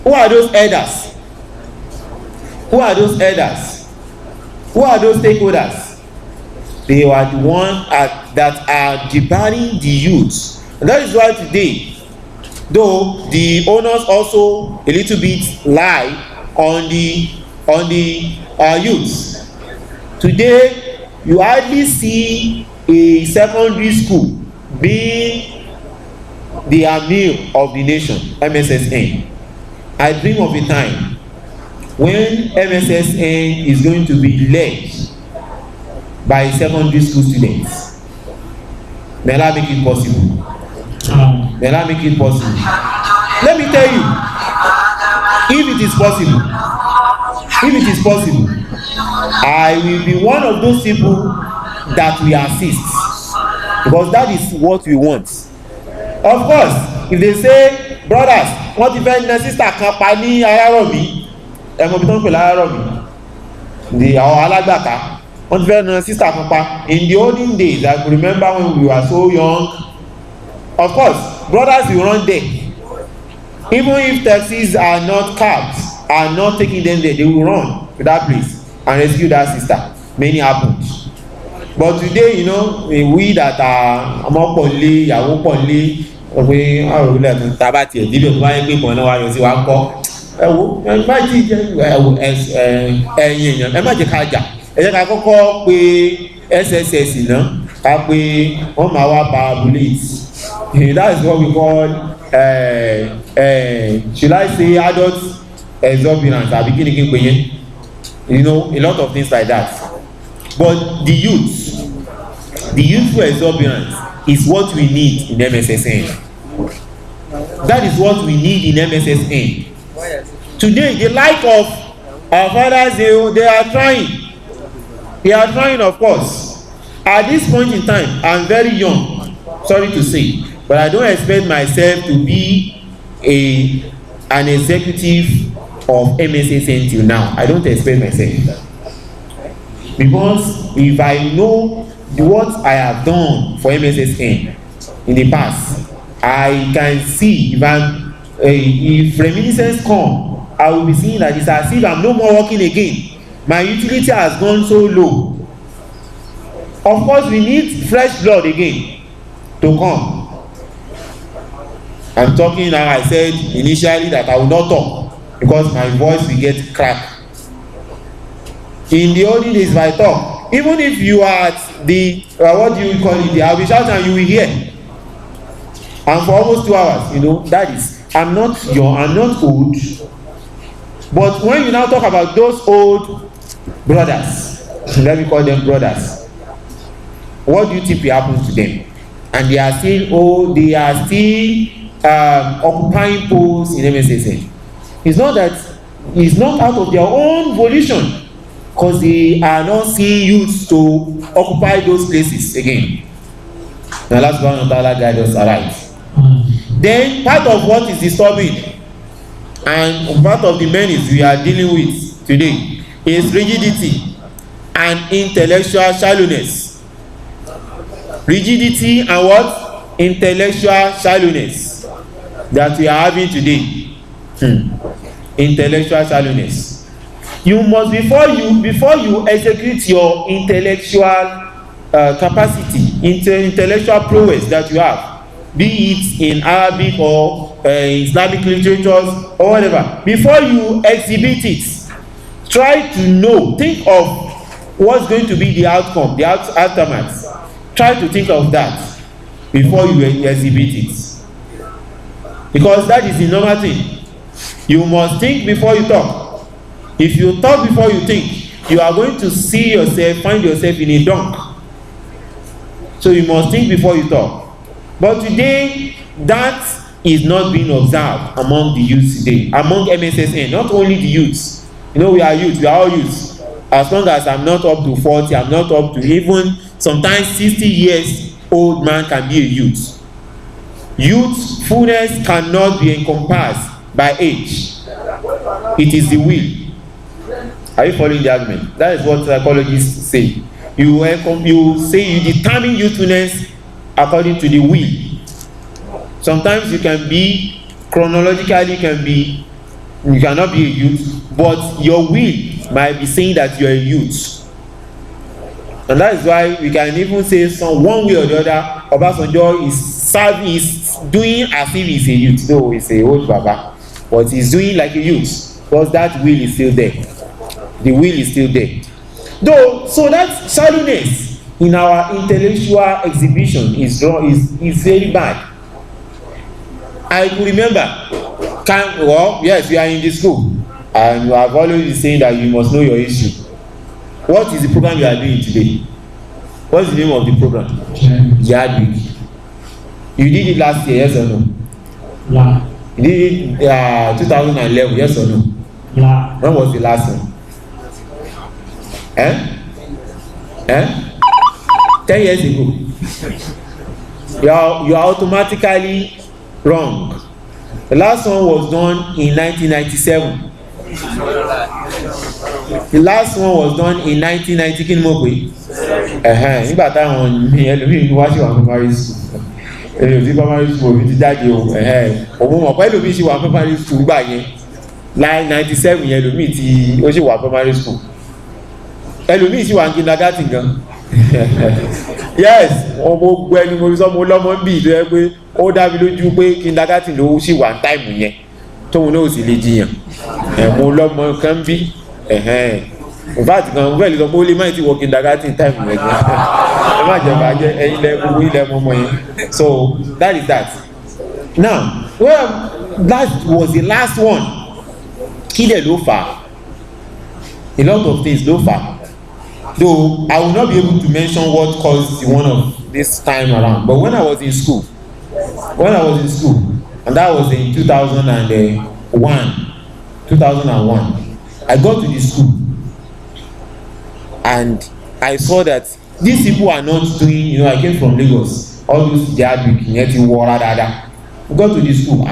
Speaker 1: Who are those elders? Who are those elders? Who are those stakeholders? They are the ones that are debarring the youth. And that is why today, though the owners also a little bit lie on the youths. Today, you hardly see a secondary school being the amir of the nation, MSSN. I dream of a time when MSSN is going to be led by secondary school students. May Allah make it possible. May Allah make it possible. Let me tell you, if it is possible, I will be one of those people that we assist, because that is what we want. Of course, if they say, brothers, wọ́n ti fẹ́ na sister kan pa ní Ayárọ̀mí, ẹ̀mọ́ bí tó ń pè láyárọ̀mí, àwọn alágbàká, wọ́n ti fẹ́ na sister kan pa. In the olden days, I could remember when we were so young, of course, brothers will run there. Even if taxis are not cabs, are not taking them there, they will run to that place and rescue that sister. Many happened. But today, you know, we that are ọmọpọ̀nlé, ìyàwó pọ̀nlé, ọ̀pẹ àròlẹ̀ tó tábà tiẹ̀ dídò tó bá yẹ pé pọ̀nà wa yọ sí wa kọ́. Ẹ wo, ẹ má ti jẹ́ ẹ̀yin èèyàn, ẹ má jẹ́ ká jà. Ẹ jẹ́ ká kọ́kọ́ pe SSS náà, ká pé wọ́n máa wá parabulate. That is what we call, should I say, adult exuberance, àbí kí ni kí n pè yẹn? You know, a lot of things like that. But the youthful exuberance is what we need in MSSN. That is what we need in MSSN. Today, the like of our fathers, they are trying. They are trying, of course. At this point in time, I'm very young, sorry to say, but I don't expect myself to be an executive of MSSN till now. I don't expect myself. Because if I know what I have done for MSSN in the past, I can see if reminiscence come, I will be seeing that it's as if I'm no more working again. My utility has gone so low. Of course, we need fresh blood again to come. I'm talking now. I said initially that I will not talk because my voice will get cracked. In the olden days, if I talk, even if you are at the what do you call it, I'll be shouting and you will hear. And for almost 2 hours, you know, that is, I'm not young, I'm not old. But when you now talk about those old brothers, let me call them brothers, what do you think will happen to them? And they are still occupying posts in MSSN. It's not out of their own volition, because they are not seeing youths to occupy those places again. May Allah subhanahu wa ta'ala guide us aright. Then part of what is disturbing and part of the menace we are dealing with today is rigidity and intellectual shallowness. Rigidity and what? Intellectual shallowness that we are having today. Intellectual shallowness. You must before you execute your intellectual capacity, intellectual prowess that you have, be it in Arabic or Islamic literatures or whatever, before you exhibit it, try to know, think of what's going to be the outcome, the aftermath. Try to think of that before you exhibit it, because that is the normal thing. You must think before you talk. If you talk before you think, you are going to see yourself, find yourself in a dunk. So you must think before you talk. But today, that is not being observed among the youth today, among Mssn, not only the youths. You know, we are youth, we are all youths. As long as I'm not up to 40, I'm not up to even sometimes 60 years old man can be a youth. Youthfulness cannot be encompassed by age. It is the will. Are you following the argument? That is what psychologists say. You say you determine youthfulness according to the will. Sometimes you can be chronologically you cannot be a youth, but your will might be saying that you are a youth. And that is why we can even say one way or the other, Obasanjo is doing as if he's a youth. No, he's a old baba, but he's doing like a youth, because that will is still there. The will is still there. Though, so that shallowness in our intellectual exhibition is very bad. I could remember, yes, we are in the school, and you have always been saying that you must know your issue. What is the program you are doing today? What's the name of the program? Jihad Week. You did it last year, yes or no?
Speaker 2: La.
Speaker 1: You did it 2011, yes or no?
Speaker 2: La.
Speaker 1: When was the last one? 10 years ago. You are automatically wrong. The last one was done in 1997. The last one was done in 1990. Kí ni mo pè? Nígbà táwọn ẹlòmíì wá sí wà primary school. Ẹlòmíì primary school mi ti jáde o. Òun mọ̀ pé ẹlòmíì ṣì wà primary school gbà yẹn. Láì 97 yẹn ẹlòmíì tí ó ṣì wà primary school. Ẹlòmíì ṣì wà kindergarten gan. Yes, ọmọ gbọ́ ẹni mo fi sọ mo lọ́mọ ń bì tó yẹ pé ó dá mi lójú pé kindergarten ló ṣì wà ní táìmù yẹn tóun náà ò sì lè jiyàn. Mo lọ́mọ kan bí in fact kan mo fẹ́ lè sọ pé ó lè má ti wọ kindergarten táìmù yẹn gan. Ẹ má jẹ́ bàjẹ́ ẹ̀yin lẹ gbogbo ilẹ̀ mọ́mọ́ yẹn. So that is that. Now, well, that was the last one. Kí dẹ̀ ló fà á? A lot of things ló fà á. Though I will not be able to mention what caused the one of this time around, but when I was in school, and that was in 2001, I got to the school and I saw that these people are not doing, I came from Lagos, all those jihad week, we got to the school,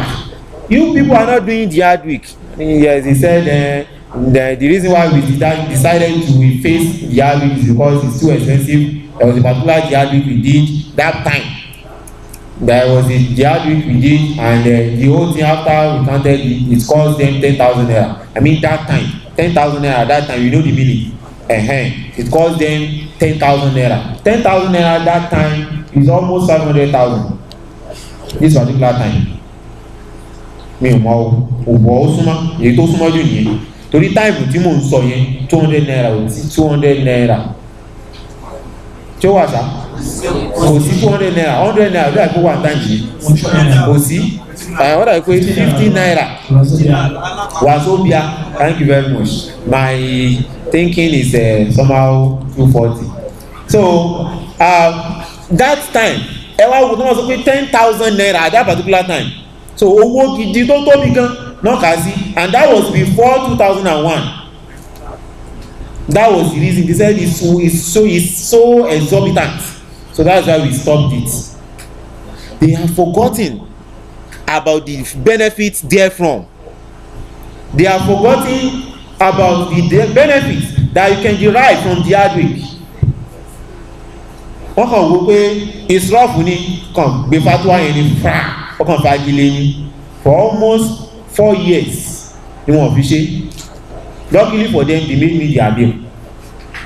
Speaker 1: you people are not doing jihad week. Yes, he said, the reason why we decided to face jihad week is because it's too expensive. There was a particular jihad week we did that time. There was a jihad week we did, and the whole thing after we counted it cost them 10,000 naira. I mean that time, 10,000 naira that time, you know the meaning. It cost them 10,000 naira. 10,000 naira that time is almost 500,000. This particular time. Mi ò mọ̀ òwò ó súnmọ́, èyí tó súnmọ́ jù nìyẹn. Torí táìmù tí mò ń sọ yẹn 200 naira ò sí 200 naira. Ṣé wà sá? Kò sí 200 naira, 100 naira bí àìkú wà táìmù yìí. Kò sí. Wọ́n dàbí pé 50 naira. Wazobia, thank you very much. My thinking is somehow 240. So that time, ẹ wá wo tó máa sọ pé 10,000 naira at that particular time. So owó gidi tó tóbi gan náà kà sí, and that was before 2001. That was the reason they said it's so exorbitant, so that's why we stopped it. they have forgotten about the benefits therefrom. They have forgotten about the benefits that you can derive from jihad week. Wọ́n kàn wò pé israf ní kàn gbé fatwa yẹn ní fra wọ́n kàn fagilé ní for almost 4 years ni wọ́n fi ṣe. Luckily for them, they made me their bill.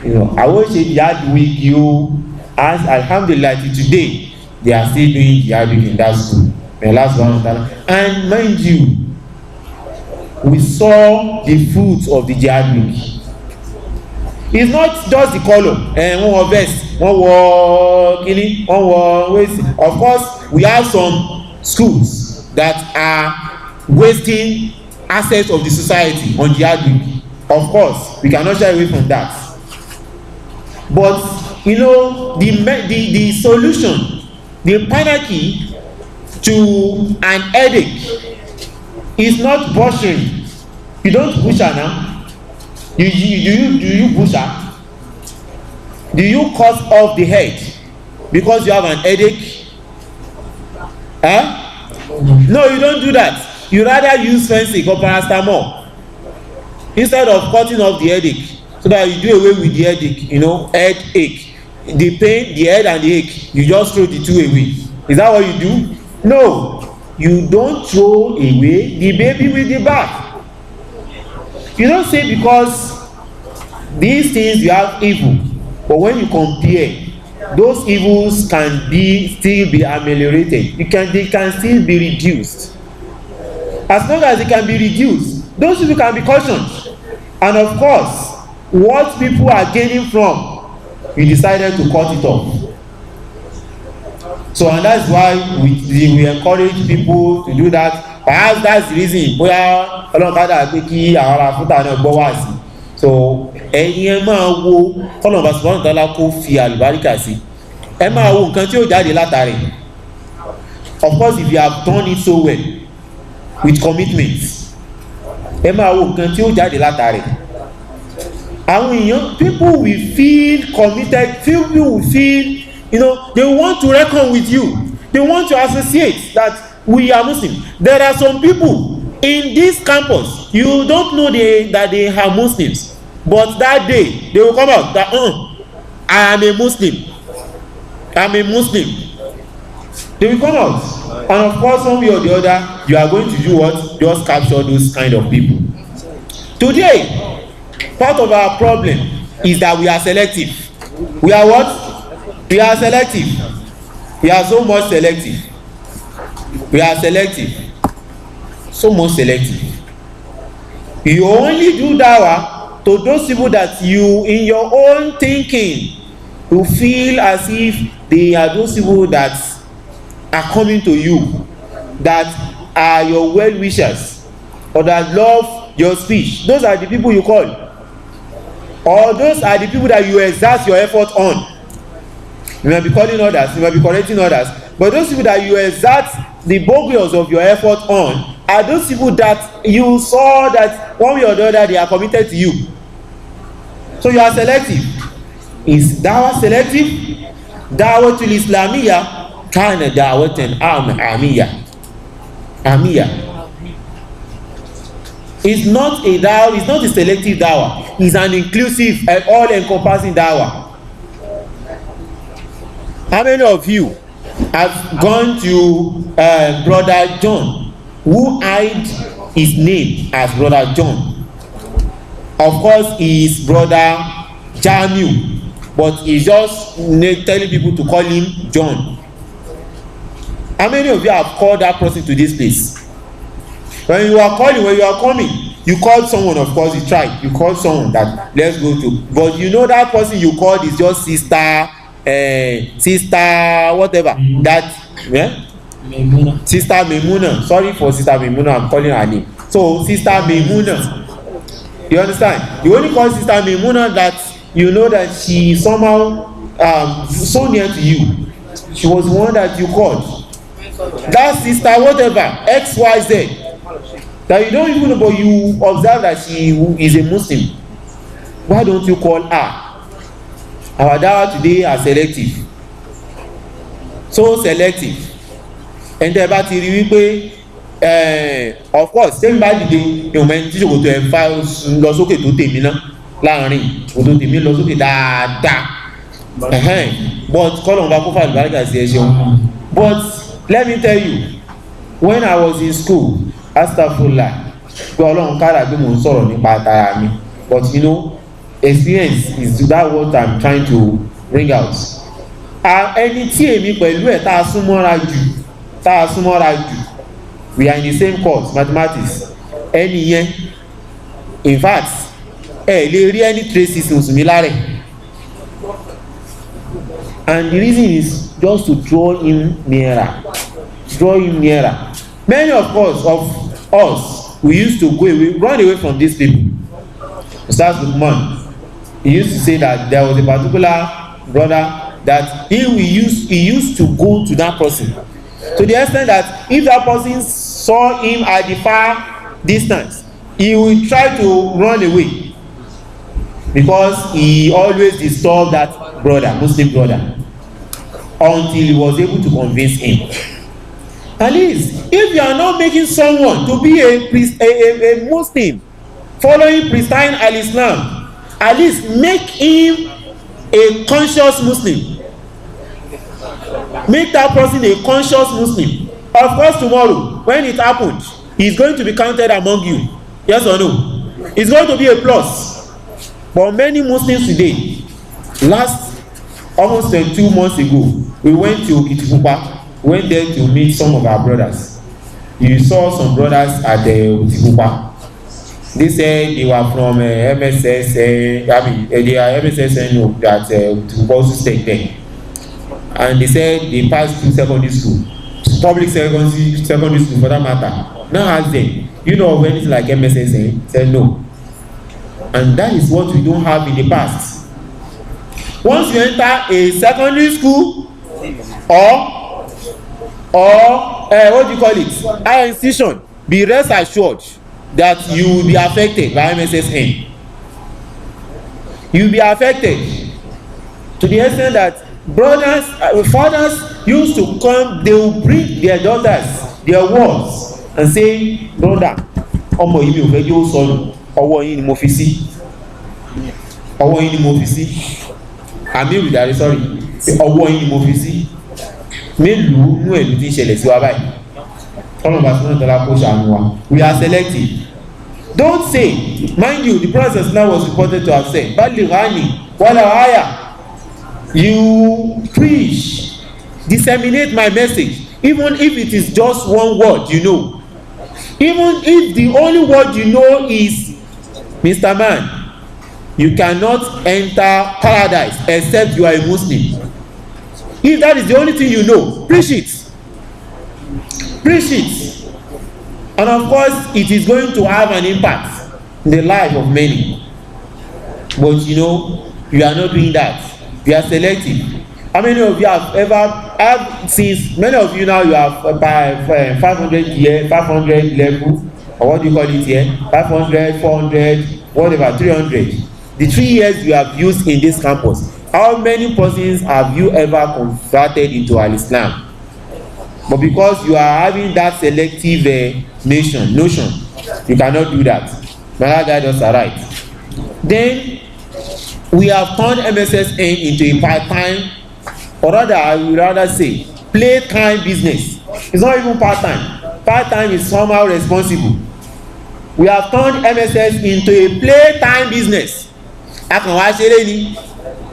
Speaker 1: You know, I will say jihad week you as alhamdulillah till today they are still doing jihad week in that school. The last one, and mind you, we saw the fruits of the jihad week. It's not just the color and one wore vest, one wore kini, one wore waist. Of course, we have some schools that are wasting assets of the society on jihad week. Of course, we cannot shy away from that. But you know, the solution, the panacea to an headache is not brushing. You don't push her now. Do you push her? Do you cut off the head because you have an headache? No, you don't do that. You rather use Fensic or paracetamol instead of cutting off the headache, so that you do away with the headache. You know, headache, the pain, the head and the ache. You just throw the two away. Is that what you do? No, you don't throw away the baby with the bath. You don't say because these things you have evil, but when you compare, those evils can still be ameliorated. They can still be reduced. As long as it can be reduced, those people can be cautioned. And of course, what people are gaining from, you decided to cut it off. So, and that's why we encourage people to do that. Perhaps that's the reason bóyá ọlọ́kadà pé kí àwọn ará fúta náà gbọ́ wá sí. So ẹ̀yin ẹ máa wo kọ́lọ̀mbà subhanahu wa ta'ala kó fi àlùbáríkà sí. Ẹ máa wo nǹkan tí ó jáde látàrí. Of course, if you have done it so well with commitment, ẹ máa wo nǹkan tí ó jáde látàrí. Àwọn èèyàn, people will feel committed, people will feel, you know, they want to reckon with you. They want to associate that we are Muslim. There are some people in this campus, you don't know that they are Muslims, but that day they will come out that I am a Muslim. I'm a Muslim. They will come out, and of course, one way or the other, you are going to do what? Just capture those kind of people. Today, part of our problem is that we are selective. We are what? We are selective. We are so much selective. We are selective. So much selective. You only do dawah to those people that you, in your own thinking, you feel as if they are those people that are coming to you, that are your well-wishers, or that love your speech. Those are the people you call. Or those are the people that you exert your effort on. You might be calling others, you might be correcting others, but those people that you exert the bogus of your effort on are those people that you saw that one way or the other they are committed to you. So you are selective. Is dawah selective? Dawatul Islamiyya kana dawatan amiyya. It's not a dawah, it's not a selective dawah. It's an inclusive and all-encompassing dawah. How many of you have gone to Brother John, who hide his name as Brother John? Of course, he is Brother Jamiu, but he's just telling people to call him John. How many of you have called that person to this place? When you are coming, you called someone, of course, you tried. You called someone that let's go to. But you know that person you called is your sister, whatever. That, yeah? Memuna. Sister Memuna. Sorry for Sister Memuna, I'm calling her name. So, Sister Memuna. You understand? You only call Sister Memuna that you know that she somehow so near to you. She was the one that you called. That sister, whatever, XYZ. That you don't even know, but you observe that she is a Muslim. Why don't you call her? Our dawah today are selective. So selective. ẹni tẹ́ bá ti rí wípé of course tẹ́mi bá dìde ìwọ̀n ẹni tí ṣòkòtò ẹ̀ ń fa lọ sókè tó tèmi ná láàrin ṣòkòtò tèmi lọ sókè dáadáa but kọ́lọ̀ bá kó fà lùbáríkà sí ẹ ṣeun. But let me tell you, when I was in school, astagfirullah, pé ọlọ́run kára bí mo ń sọ̀rọ̀ nípa tara mi, but you know, experience is that what I'm trying to bring out. Ẹni tí èmi pẹ̀lú ẹ̀ tá a súnmọ́ra jù, we are in the same course, mathematics. Ẹni yẹn, in fact, lè rí any traces mùsùlùmí lára. And the reason is just to draw him nearer. Many of us, we used to run away from these people. Ustaz Lukman, he used to say that there was a particular brother that he used to go to that person, to the extent that if that person saw him at the far distance, he will try to run away because he always disturbed that brother, Muslim brother, until he was able to convince him. At least, if you are not making someone to be a Muslim following pristine al-Islam, at least make him a conscious Muslim. Make that person a conscious Muslim. Of course, tomorrow, when it happened, he's going to be counted among you. Yes or no? It's going to be a plus. But many Muslims today, almost 2 months ago, we went to Itikupa, went there to meet some of our brothers. You saw some brothers at the Itikupa. They said they were from MSS, they are MSSN that also stayed there. And they said they passed through secondary school, public secondary school for that matter. Now ask them, you know of anything like MSSN? Said no. And that is what we don't have in the past. Once you enter a secondary school or what do you call it, higher institution, be rest assured that you will be affected by MSSN. You will be affected to the extent that fathers used to come, they will bring their daughters, their wards, and say, brother, ọmọ yìí mi ò fẹ́ jẹ́ ó sọnù, ọwọ́ yín ni mo fi sí. Àmì ìrìdàrí sọ́rí, ọwọ́ yín ni mo fi sí. Mélòó nú ẹ̀lú tí ń ṣẹlẹ̀ sí wa báyìí. Ọlọ́run bá sọ́nà tọ́lá kó ṣàánú wa. We are selective. Don't say, mind you, the Prophet now was reported to have said, Balighani, wala haya. You preach, disseminate my message, even if it is just one word, you know. Even if the only word you know is, Mr. Man, you cannot enter paradise except you are a Muslim. If that is the only thing you know, preach it. Preach it. And of course, it is going to have an impact in the life of many. But you know, you are not doing that. You are selective. How many of you have since many of you now you have by 500 level, or what do you call it here? 500, 400, whatever, 300. The 3 years you have used in this campus, how many persons have you ever converted into Al-Islam? But because you are having that selective notion, you cannot do that. May Allah guide us aright. Then we have turned MSSN into a part-time, or rather, I would rather say, playtime business. It's not even part-time. Part-time is somehow responsible. We have turned MSS into a playtime business. A kàn wá ṣeré ni.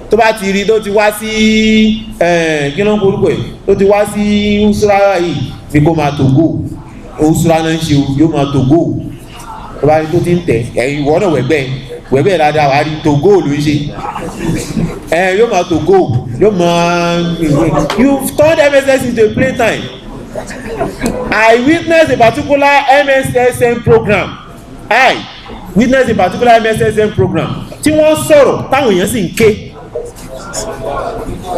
Speaker 1: Tó bá ti rí tó ti wá sí kí ló ń korúkọ ẹ̀ tó ti wá sí usura yìí ni kò máa tògó usura náà ń ṣe yóò máa tògó tó bá rí tó ti ń tẹ̀ ìwọ náà wẹ̀gbẹ́ dáadáa wà á rí tògó ló ń ṣe yóò máa tògó yóò máa you turned MSS into a playtime. I witnessed a particular MSSN program tí wọ́n sọ̀rọ̀ táwọn èèyàn sì ń ké.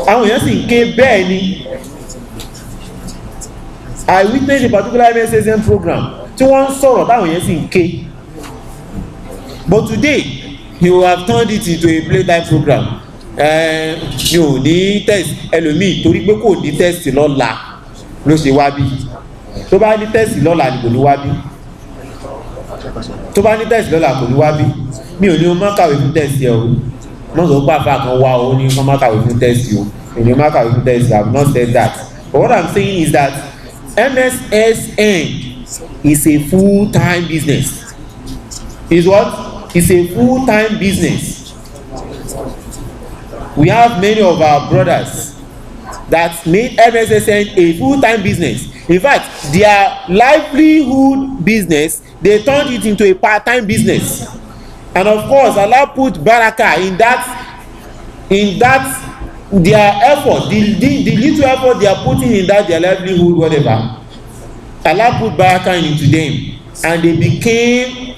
Speaker 1: Àwọn èèyàn sì ń ké bẹ́ẹ̀ ni. I witnessed a particular MSSN program tí wọ́n sọ̀rọ̀ táwọn èèyàn sì ń ké. But today you have turned it into a playtime program. Mi ò ní test ẹlòmíì torí pé kò ní test lọ́la ló ṣe wá bí. tó bá ní tẹ́sì lọ́la ni kò ní wá bí tó bá ní tẹ́sì lọ́la kò ní wá bí mi ò ní o má kàwé fún tẹ́sì ẹ o mọ́ sọ pé àfa kan wá o ní kọ́ má kàwé fún tẹ́sì o èmi má kàwé fún tẹ́sì. I have not said that, but what I'm saying is that MSSN is a full-time business. Is what? It's a full-time business. We have many of our brothers that made MSSN a full-time business. In fact, their livelihood business, they turned it into a part-time business. And of course, Allah put barakah in that their effort, the little effort they are putting in that their livelihood, whatever. Allah put barakah into them, and they became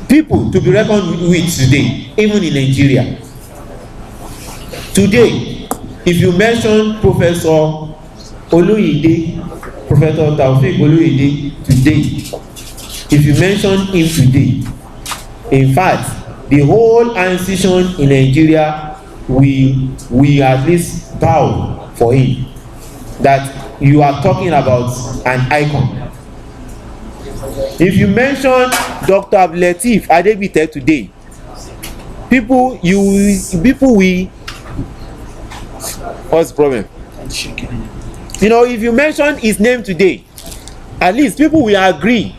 Speaker 1: people to be reckoned with today, even in Nigeria. Today, if you mention Professor Oluyede, Professor Taofik Oluyede today, if you mention him today, in fact, the whole institution in Nigeria we at least bow for him, that you are talking about an icon. If you mention Dr. Abdulateef Adebite today, people will what's the problem? You know, if you mention his name today, at least people will agree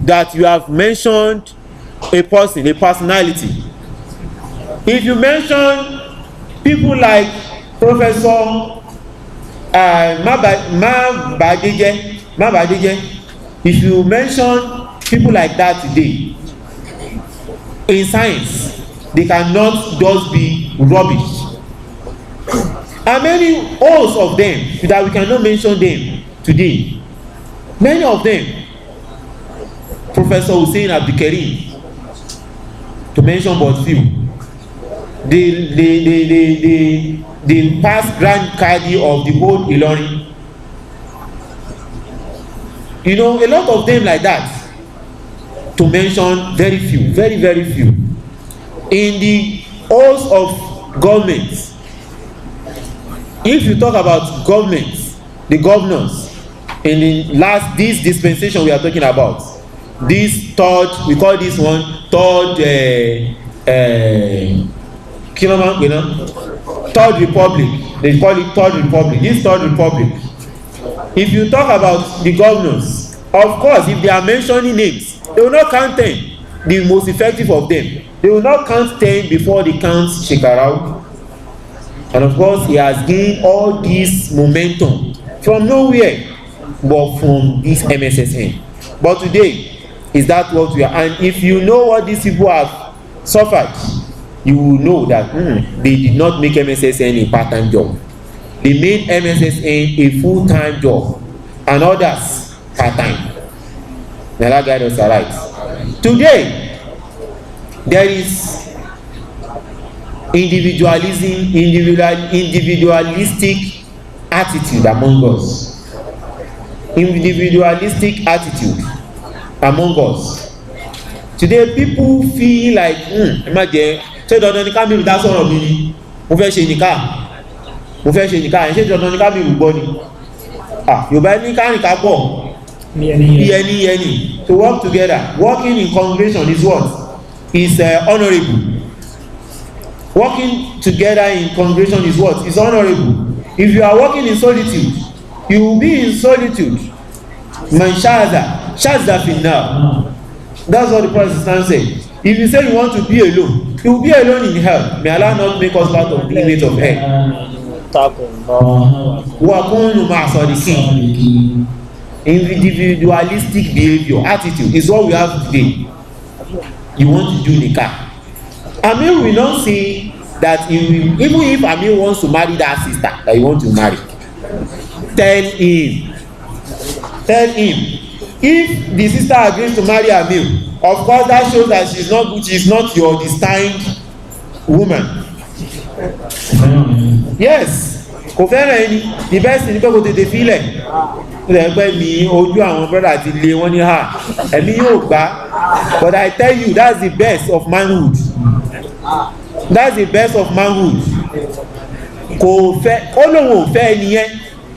Speaker 1: that you have mentioned a person, a personality. If you mention people like Professor Mabadeje, if you mention people like that today in science, they cannot just be rubbish. And many hosts of them that we cannot mention them today, many of them, Professor Hussein Abdulkarim, to mention but few, the past grand Qadi of the whole Ilorin. You know, a lot of them like that, to mention very few, very, very few. In the halls of government, if you talk about government, the governors, in the this dispensation we are talking about, this third, we call this one third Third Republic, they call it Third Republic. This Third Republic, if you talk about the governors, of course, if they are mentioning names, they will not count 10, the most effective of them. They will not count 10 before they count Shekarau. And of course, he has gained all this momentum from nowhere, but from this MSSN. But today, is that what we are? And if you know what these people have suffered, you will know that they did not make MSSN a part-time job. They made MSSN a full-time job, and others part-time. May Allah guide us aright. Today, there is individualistic attitude among us. Individualistic attitude among us. Today, people feel like, ṣé dandan ni Kámírù dá sọ̀rọ̀ mi ni mo fẹ́ ṣe nìka ẹ̀ ṣé dandan ni Kámírù gbọ́ ni Yorùbá ní kárìnká pọ̀ bí ẹni to work together. Working in congregation is what? Is honourable. Working together in congregation is what? Is honourable. If you are working in solitude, you will be in solitude. Man shaza finnar. That's what the Protestant say. If you say you want to be alone, you will be alone in hell. May Allah not make us part of the inmates of hell. Wakunu ma'asadikin. Individualistic behavior, attitude is what we have today. You want to do nikah. Amir will not say that even if Amir wants to marry that sister that you want to marry, tell him. If the sister agrees to marry Amir, of course that shows that she's not your destined woman. Yes, kò fẹ́ràn ẹni, the best thing ni pé kò tètè filẹ̀. Ẹgbẹ́ mi ojú àwọn brother ti lé wọ́n ní ẹ̀mí yóò gbá. But I tell you, that's the best of manhood. That's the best of manhood. Kò fẹ́ ó lóun ò fẹ́ ẹni yẹn,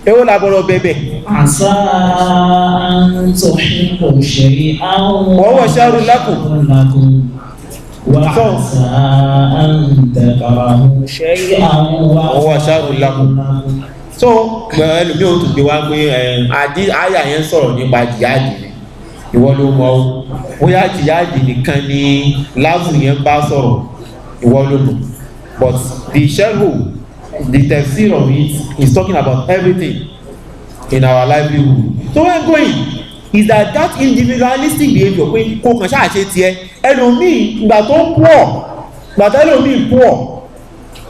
Speaker 1: èwo la gbọ́dọ̀ bẹ̀bẹ̀.
Speaker 2: عسى أن تحبوا شيئا
Speaker 1: وهو شر لكم
Speaker 2: وعسى أن تكرهوا شيئا
Speaker 1: وهو شر لكم. So ẹlòmíì ó tún gbé wá pé àyà yẹn sọ̀rọ̀ nípa jìyàdì ni ìwọ ló mọ̀ ọ́ bóyá jìyàdì nìkan ni láàbù yẹn bá sọ̀rọ̀ ìwọ ló mọ̀, but the sherhu, the tafsir of it is talking about everything in our livelihood. So where I'm going is that individualistic behaviour pé kó kàn ṣáà ṣe tiẹ̀. Ẹlòmíì ìgbà tó pọ̀ gbàtà ẹlòmíì pọ̀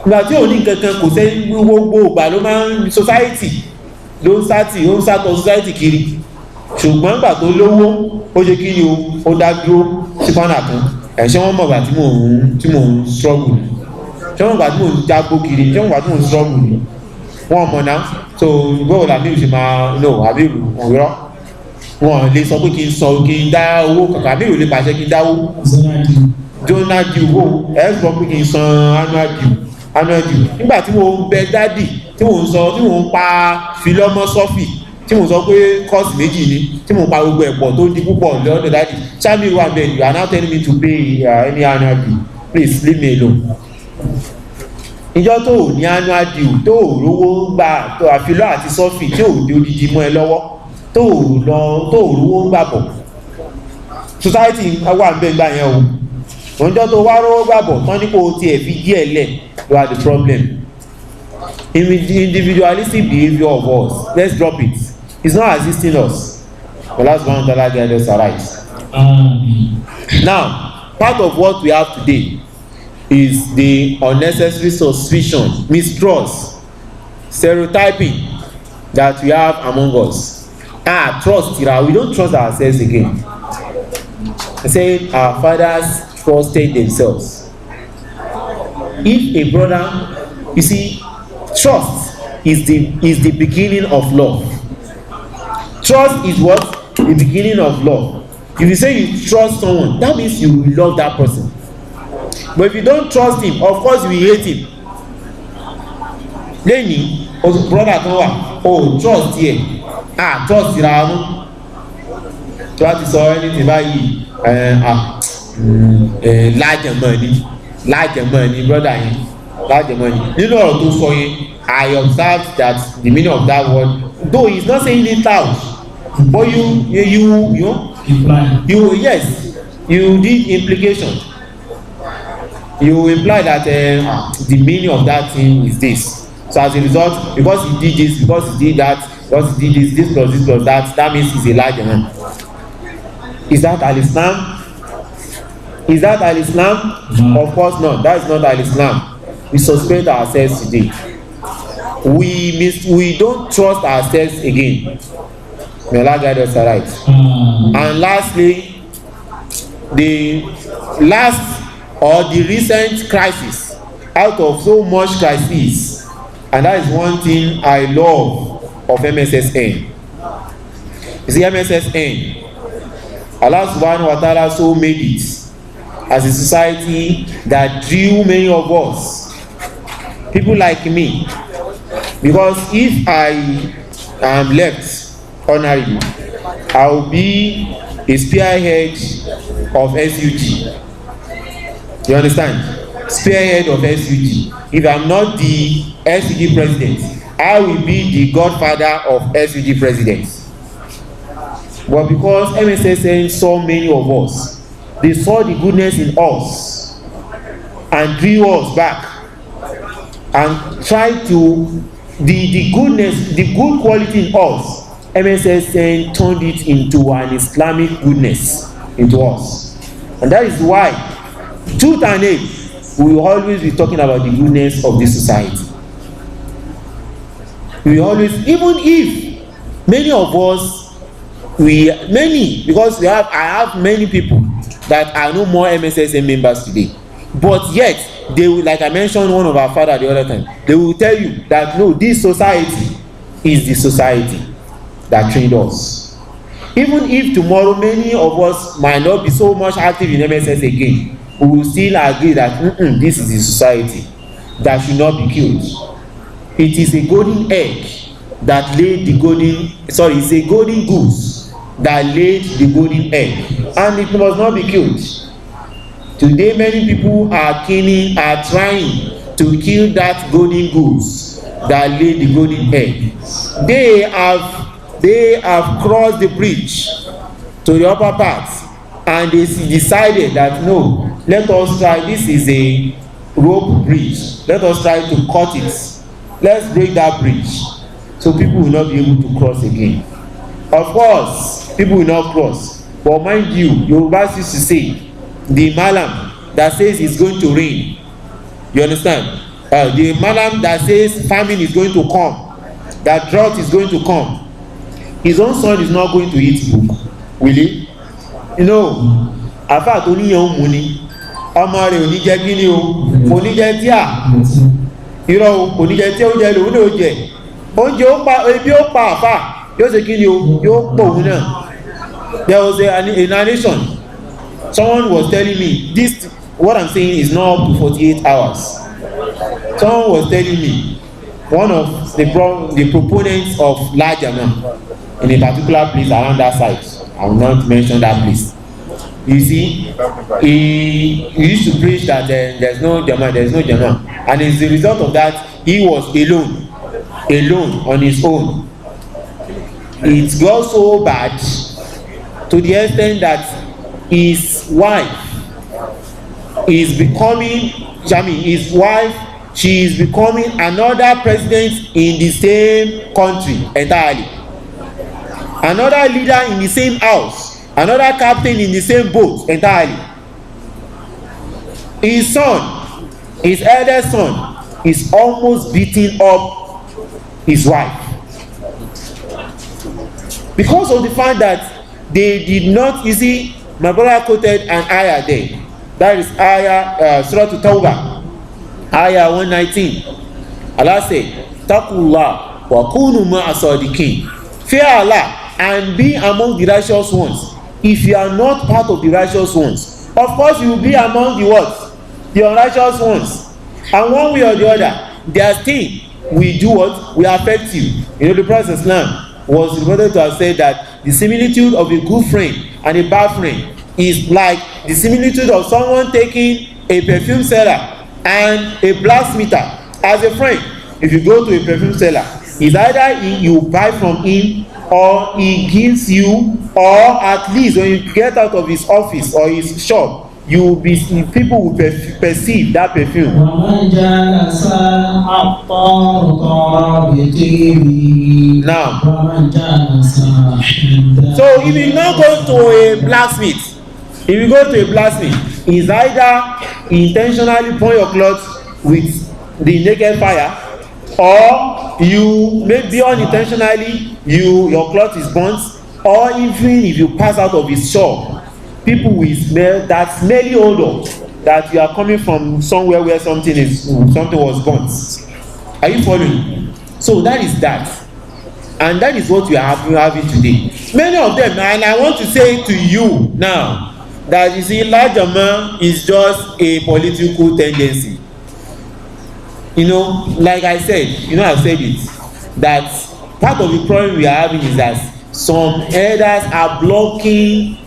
Speaker 1: ìgbà tí ò ní kankan kò sẹ́ gbogbo ìgbà ló máa ń society ló ń sátọ̀ society kiri, ṣùgbọ́n ìgbà tó lówó ó ṣe kí ni ó dá dúró sí kọ́nà kan. Ṣé wọ́n mọ̀ ìgbà tí mò ń struggle ni, ṣé wọ́n mọ̀ ìgbà tí mò ń jágbó kiri, ṣé wọ́n mọ̀ ìgbà tí mò ń struggle ni, wọ́n mọ̀ náà. So gbọ́dọ̀ làbí òṣè máa lò àbí ìlú òwúrọ̀ wọn lè sọ pé kí n dá owó kankan àbí ìlú lè pàṣẹ kí n dáwó donald owó ẹ sọ pé kí n san annual due nígbà tí mo ń bẹ dádì tí mo ń pa philosophy tí mo sọ pé course méjì ni tí mo ń pa gbogbo ẹ̀pọ̀ tó di púpọ̀ lọ́dọ̀ dádì sami wà bẹ́ẹ̀ you are now telling me to pay any annual due, please leave me alone. Ìjọ tó ò ní annual due tó ò rówó gbà tó àfilọ́ àti sọ́fì tí ò di odidi mọ́ ẹ lọ́wọ́ tó ò rówó gbà bọ̀ society wà ń bẹ́ẹ̀ gbà yẹn o. Ọjọ́ tó wá rówó gbà bọ̀ tán ní kó o tiẹ̀ fi díẹ̀ lẹ̀ you are the problem. Individualistic behaviour of us, let's drop it. It's not assisting us. But that's one dollar guide us right. Now, part of what we have today is the unnecessary suspicion, mistrust, stereotyping that we have among us. Trust, we don't trust ourselves again. I said our fathers trusted themselves. If a brother, you see, trust is the beginning of love. Trust is what? The beginning of love. If you say you trust someone, that means you love that person. But if you don't trust him, of course you will hate him. Lẹ́yìn o brother kan wà trust here trust ra mú tí wọ́n ti sọ anything báyìí lájẹ̀mọ́ ni brother yẹn lájẹ̀mọ́ ni nínú ọ̀rọ̀ tó sọ yẹn I observed that the meaning of that word, though he is not saying it loud, but you yes, you did implication. You imply that the meaning of that thing is this. So as a result, because he did this, because he did that, because he did this plus that means he's a larger man. Is that al-Islam? Is that al-Islam? No. Of course not. That is not al-Islam. We suspect ourselves today. We don't trust ourselves again. May Allah guide us right. And lastly, the recent crisis, out of so much crisis, and that is one thing I love of Mssn. You see, Mssn, Allah subhanahu wa ta'ala so made it as a society that drew many of us, people like me, because if I am left honorably, I will be a spearhead of SUG. You understand? Spearhead of SUG. If I'm not the SUG president, I will be the godfather of SUG presidents. But because Mssn saw many of us, they saw the goodness in us and drew us back and tried to the goodness, the good quality in us. Mssn turned it into an Islamic goodness into us, and that is why truth and aid, we will always be talking about the goodness of this society. We always, even if many of us, because I have many people that are no more Mssn members today, but yet they will, like I mentioned one of our father the other time, they will tell you that no, this society is the society that trained us. Even if tomorrow many of us might not be so much active in MSS again, we will still agree that this is the society that should not be killed. It is a golden egg that laid the golden, sorry, it's a golden goose that laid the golden egg, and it must not be killed. Today many people are trying to kill that golden goose that laid the golden egg. They have crossed the bridge to the upper part, and they decided that no, let us try, this is a rope bridge, let us try to cut it, let's break that bridge so people will not be able to cross again. Of course people will not cross, but mind you, Yoruba used to say, the malam that says it's going to rain, you understand, the malam that says famine is going to come, that drought is going to come, his own son is not going to eat book, will he? You know, àfáà tó níyàn ń mu ni, ọmọ rẹ̀ ò ní jẹ kíni o, kò ní jẹ tíà, irọ́ o, kò ní jẹ tí oúnjẹ lòun náà jẹ, oúnjẹ ó pa, ebi ó pa àfáà, yóò ṣe kíni o, yóò pọ̀ òun náà. There was a narration, someone was telling me, this, what I'm saying is not up to 48 hours. Someone was telling me, one of the proponents of large amount in a particular place around that site, I will not mention that place. You see, he used to preach that there's no Jama, and as a result of that, he was alone on his own. It got so bad to the extent that his wife is becoming, she is becoming another president in the same country entirely, another leader in the same house, another captain in the same boat entirely. His son, his eldest son, is almost beating up his wife because of the fact that they did not, you see, my brother quoted an ayah there, that is ayah Surah Tawbah, ayah 119. Allah said, Taqullah wa kunu ma'as sadiqin, fear Allah and be among the righteous ones. If you are not part of the righteous ones, of course you will be among the what? The unrighteous ones. And one way or the other, their thing will do what? Will affect you. You know, the Prophet Islam was reported to have said that the similitude of a good friend and a bad friend is like the similitude of someone taking a perfume seller and a blacksmither as a friend. If you go to a perfume seller, it's either you buy from him or he gives you, or at least when you get out of his office or his shop, you will be, people will perceive that perfume. Now, so if you now go to a blacksmith, it's either intentionally burn your clothes with the naked fire, or you maybe unintentionally your cloth is burnt, or even if you pass out of his shop, people will smell that smelly odor that you are coming from somewhere where something was burnt. Are you following? So that is that, and that is what we are having today. Many of them, and I want to say to you now that you see, large amount is just a political tendency. You know, like I said, I've said it, that part of the problem we are having is that some elders are blocking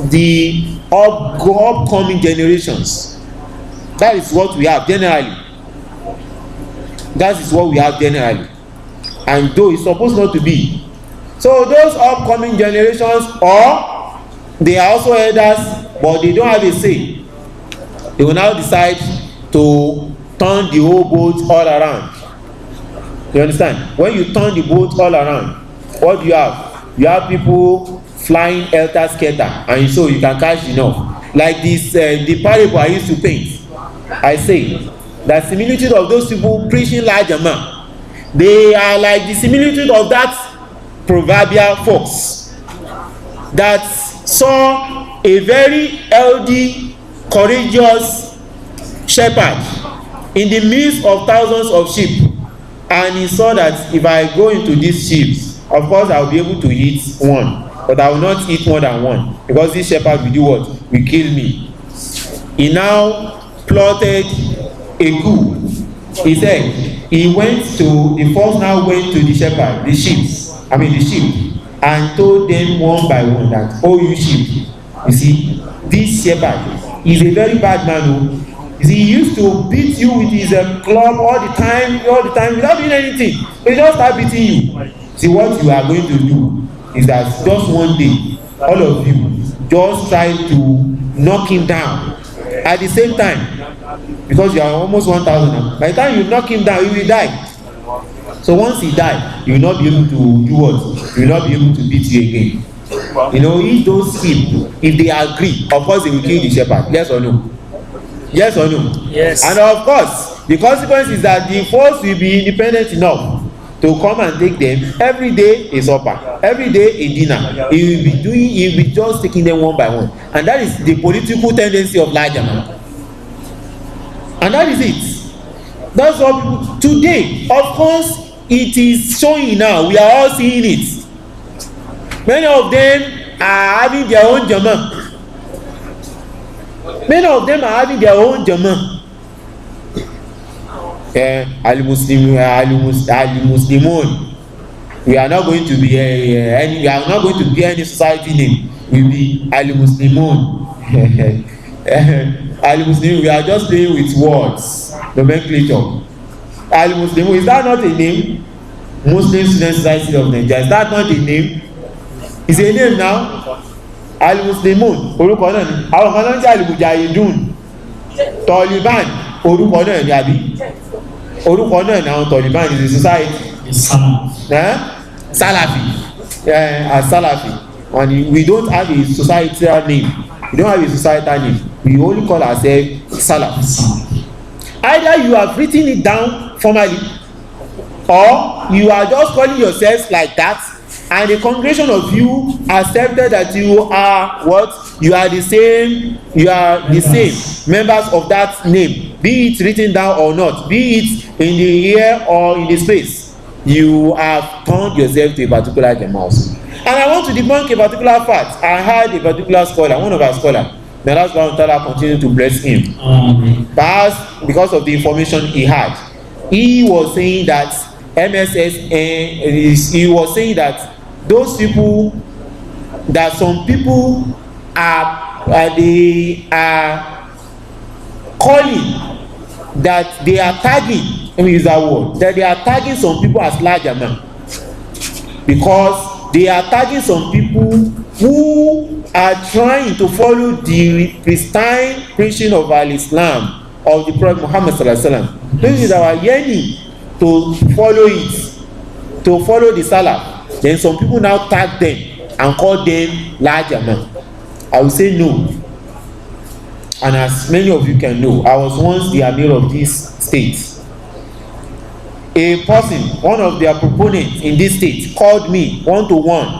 Speaker 1: the upcoming generations. That is what we have generally. And though it's supposed not to be. So those upcoming generations, or they are also elders, but they don't have a say. They will now decide to turn the whole boat all around. You understand? When you turn the boat all around, what do you have? You have people flying helter-skelter, and so you can catch enough. Like this, the parable I used to paint, I say that similitude of those people preaching large amount, they are like the similitude of that proverbial fox that saw a very healthy, courageous shepherd in the midst of thousands of sheep, and he saw that if I go into these sheep, of course I will be able to eat one, but I will not eat more than one, because this shepherd will do what? Will kill me. He now plotted a coup. He said, he went to the first now went to the shepherd, the sheep, and told them one by one that, oh, you sheep, you see, this shepherd is a very bad man. Oh. You see, he used to beat you with his club all the time without doing anything. He just start beating you. See, what you are going to do is that just one day, all of you just try to knock him down at the same time, because you are almost 1,000 now. By the time you knock him down, he will die. So once he die, you will not be able to do what? You will not be able to beat you again. You know, if those sheep, if they agree, of course they will kill the shepherd. Yes or no? Yes or no?
Speaker 2: Yes.
Speaker 1: And of course, the consequence is that the force will be independent enough to come and take them every day a supper, every day a dinner. He will be just taking them one by one. And that is the political tendency of larger man. And that is it. That's what people, today, of course, it is showing now. We are all seeing it. Many of them are having their own jama. Many of them are having their own jama. Al-Muslimun. We are not going to be any. We are not going to be any society name. We will be Al-Muslimun. Al-Muslimun. We are just playing with words, nomenclature. Al-Muslimun, is that not a name? Muslim Student Society of Nigeria, is that not a name? It's a name now. Al-Muslimun, orúkọ náà ni. Àwọn kan náà ń jẹ́ Al-Mujahidun. Taliban, orúkọ náà ni àbí? Orúkọ náà ni àwọn Taliban is a society. Salafi. Salafi. And we don't have a societal name. We don't have a societal name. We only call ourselves Salaf. Either you have written it down formally, or you are just calling yourselves like that, and the congregation of you accepted that you are what? You are the same. You are the same members of that name, be it written down or not, be it in the air or in the space. You have turned yourself to a particular Jamaat. And I want to debunk a particular fact. I had a particular scholar, one of our scholars. May Allah subhanahu wa ta'ala continue to bless him. Perhaps because of the information he had. He was saying that he was saying that those people, that some people they are calling, that they are tagging, let me use that word, that they are tagging some people as larger men, because they are tagging some people who are trying to follow the pristine preaching of al-Islam of the Prophet Muhammad sallallahu alaihi wasallam. This is our yearning to follow it, to follow the Salaf. Then some people now tag them and call them larger men. I will say no. And as many of you can know, I was once the Amir of this state. A person, one of their proponents in this state, called me one-to-one.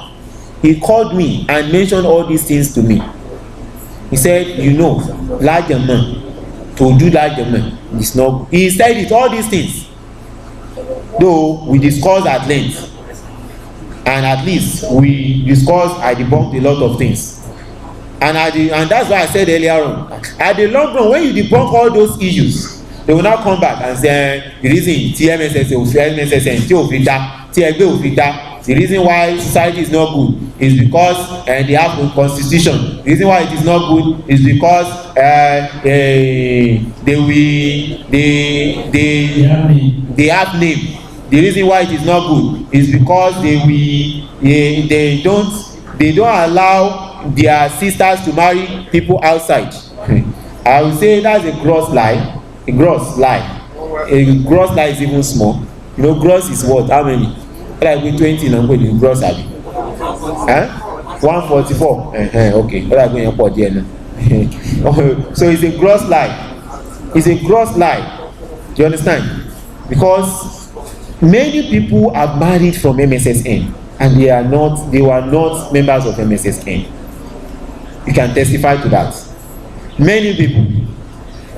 Speaker 1: He called me and mentioned all these things to me. He said, you know, larger man, to do larger man is not. He said it, all these things. Though we discussed at length, and at least we discussed, I debunked a lot of things. And that's why I said earlier on, at the long run, when you debunk all those issues, they will now come back and say the reason the reason why society is not good is because they have a constitution. The reason why it is not good is because they have name. The reason why it is not good is because they don't allow their sisters to marry people outside. I would say that's a gross lie. A gross lie. A gross lie is even small. You know, gross is what? How many? Like with 20 and going gross abi. 144. Okay. What are going to put here now? So it's a gross lie. It's a gross lie. Do you understand? Because many people are married from MSSN and they were not members of MSSN. You can testify to that. Many people.